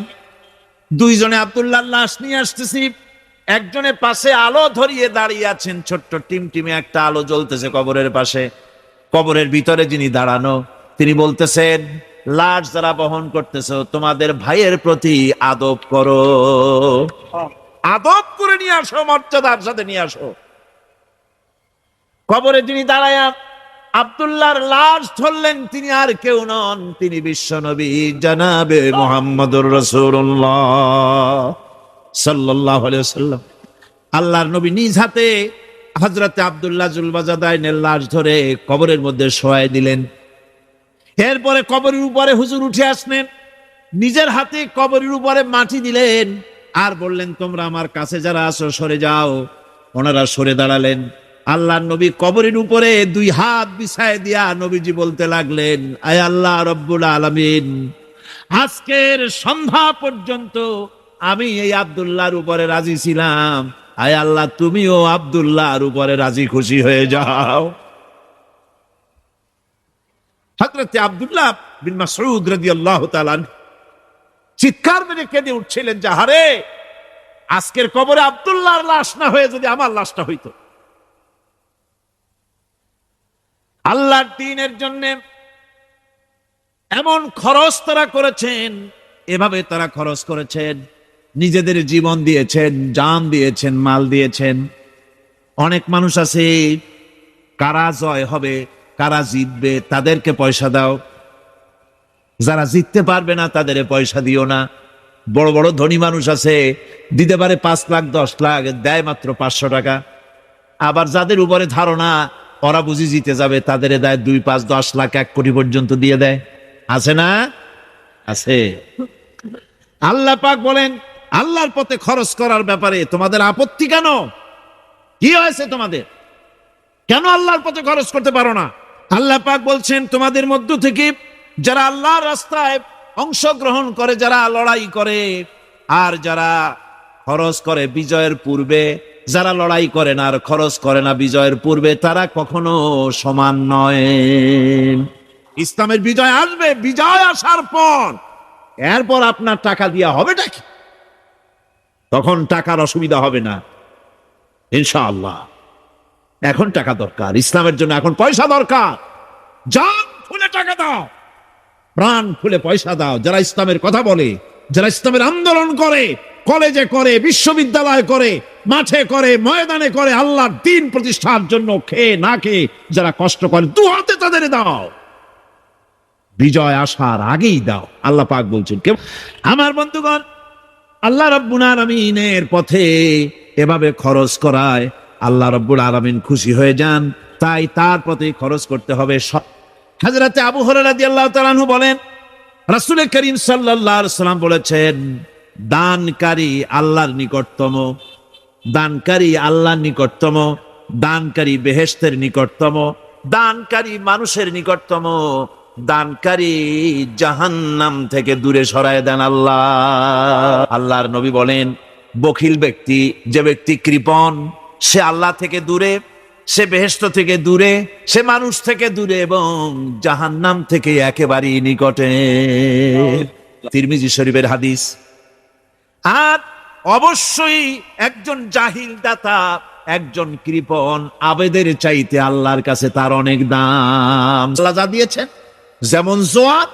Speaker 1: দুইজনে আব্দুল্লাহর লাশ নিয়ে আসতেছি, একজনের পাশে আলো ধরিয়ে দাঁড়িয়ে আছেন, ছোট্ট টিমটিমে একটা আলো জ্বলতেছে কবরের পাশে। কবরের ভিতরে যিনি দাঁড়ানো, তিনি বলতেছেন, লাশ যারা বহন করতেছে তোমাদের ভাইয়ের প্রতি আদব করো, আদব করে নিয়ে আসো, মর্যাদার সাথে নিয়ে আসো। কবরে যিনি দাঁড়ায়া আব্দুল্লাহর লাশ ধরলেন, তিনি আর কেউ নন, তিনি বিশ্বনবী জনাবে মুহাম্মদুর রাসূলুল্লাহ সাল্লাল্লাহু আলাইহি ওয়াসাল্লাম। আল্লাহর নবী নিজ হাতে হযরতে আব্দুল্লাহ জুলবাজাদাইনের লাশ ধরে কবরের মধ্যে শোয়াই দিলেন। এরপরে কবরের উপরে হুজুর উঠে আসলেন, নিজের হাতে কবরের উপরে মাটি দিলেন আর বললেন, তোমরা আমার কাছে যারা আছো সরে যাও। ওনারা সরে দাঁড়ালেন। আল্লাহর নবী কবরের উপরে দুই হাত বিছায় দিয়া নবীজি বলতে লাগলেন, আয় আল্লাহ রব্বুল আলামিন, আজকের সন্ধ্যা পর্যন্ত আমি এই আব্দুল্লাহর উপরে রাজি ছিলাম, আয় আল্লাহ তুমিও আব্দুল্লাহর উপরে রাজি খুশি হয়ে যাও। হযরত আব্দুল্লাহ বিন মাসউদ রাদিয়াল্লাহু তাআলা চিৎকার মেরে কেঁদে উঠছিলেন, যে হারে, আজকের কবরে আব্দুল্লাহর লাশ না হয়ে যদি আমার লাশটা হইতো। আল্লাহর দ্বীনের জন্য এমন খরচ তারা করেছেন, এভাবে তারা খরচ করেছেন, নিজেদের জীবন দিয়েছেন, জান দিয়েছেন, মাল দিয়েছেন। অনেক মানুষ আছে কারা জয় হবে, কারা জিতবে তাদেরকে পয়সা দাও, যারা জিততে পারবে না তাদের পয়সা দিও না। বড় বড় ধনী মানুষ আছে, দিতে পারে 5 লাখ 10 লাখ, দেয় মাত্র 500 টাকা। আবার যাদের উপরে ধারণা ওরা বুঝি জিতে যাবে, তাদের দেয় 2, 5, 10 লাখ 1 কোটি পর্যন্ত দিয়ে দেয়। আছে না? আছে। আল্লাহ পাক বলেন আল্লাহর পথে খরচ করার ব্যাপারে তোমাদের আপত্তি কেন? কি হয়েছে তোমাদের? কেন আল্লাহর পথে খরচ করতে পারো না? আল্লাহ পাক বলছেন তোমাদের মধ্য থেকে যারা আল্লাহর রাস্তায় অংশগ্রহণ করে, যারা লড়াই করে, আর যারা খরচ করে বিজয়ের পূর্বে, যারা লড়াই করে না আর খরচ করে না বিজয়ের পূর্বে, তারা কখনো সমান নয়। ইসলামের বিজয় আসবে, বিজয় আসার পর এরপর আপনার টাকা দিয়া হবেটা কি? তখন টাকার অসুবিধা হবে না ইনশাআল্লাহ। এখন টাকা দরকার, ইসলামের জন্য এখন পয়সা দরকার। জান খুলে টাকা দাও, প্রাণ খুলে পয়সা দাও। যারা ইসলামের কথা বলে, যারা ইসলামের আন্দোলন করে, কলেজে করে, বিশ্ববিদ্যালয় করে, মাঠে করে, ময়দানে করে, আল্লাহর দ্বীন প্রতিষ্ঠার জন্য খেয়ে না খেয়ে যারা কষ্ট করে, দু হাতে তাদের দাও। বিজয় আসার আগেই দাও। আল্লাহ পাক বলছেন কেউ আমার বন্ধুগণ, আল্লাহ রাব্বুল আলামিনের পথে এভাবে খরচ করায় আল্লাহ রাব্বুল আলামিন খুশি হয়ে যান, তাই তার পথে খরচ করতে হবে। হযরত আবু হুরায়রা রাদিয়াল্লাহু তাআলা আনহু বলেন রাসূল করিম সাল্লাল্লাহু আলাইহি ওয়াসাল্লাম বলেছেন, দানকারী আল্লাহর নিকটতম, দানকারী আল্লাহর নিকটতম, দানকারী বেহেশতের নিকটতম, দানকারী মানুষের নিকটতম, দানকারী জাহান্নাম থেকে দূরে সরায় দেন আল্লাহ। আল্লাহর নবী বলেন বখিল ব্যক্তি, যে ব্যক্তি কৃপণ, সে আল্লাহ থেকে দূরে, সে বেহেশত থেকে দূরে, সে মানুষ থেকে দূরে এবং জাহান্নাম থেকে একেবারেই নিকটে। তিরমিজি শরীফের হাদিস। আর অবশ্যই একজন জাহিল দাতা, একজন কৃপণ আবেদের চাইতে আল্লাহর কাছে তার অনেক দাম। আল্লাহ যা দিয়েছেন, যেমন জোয়ার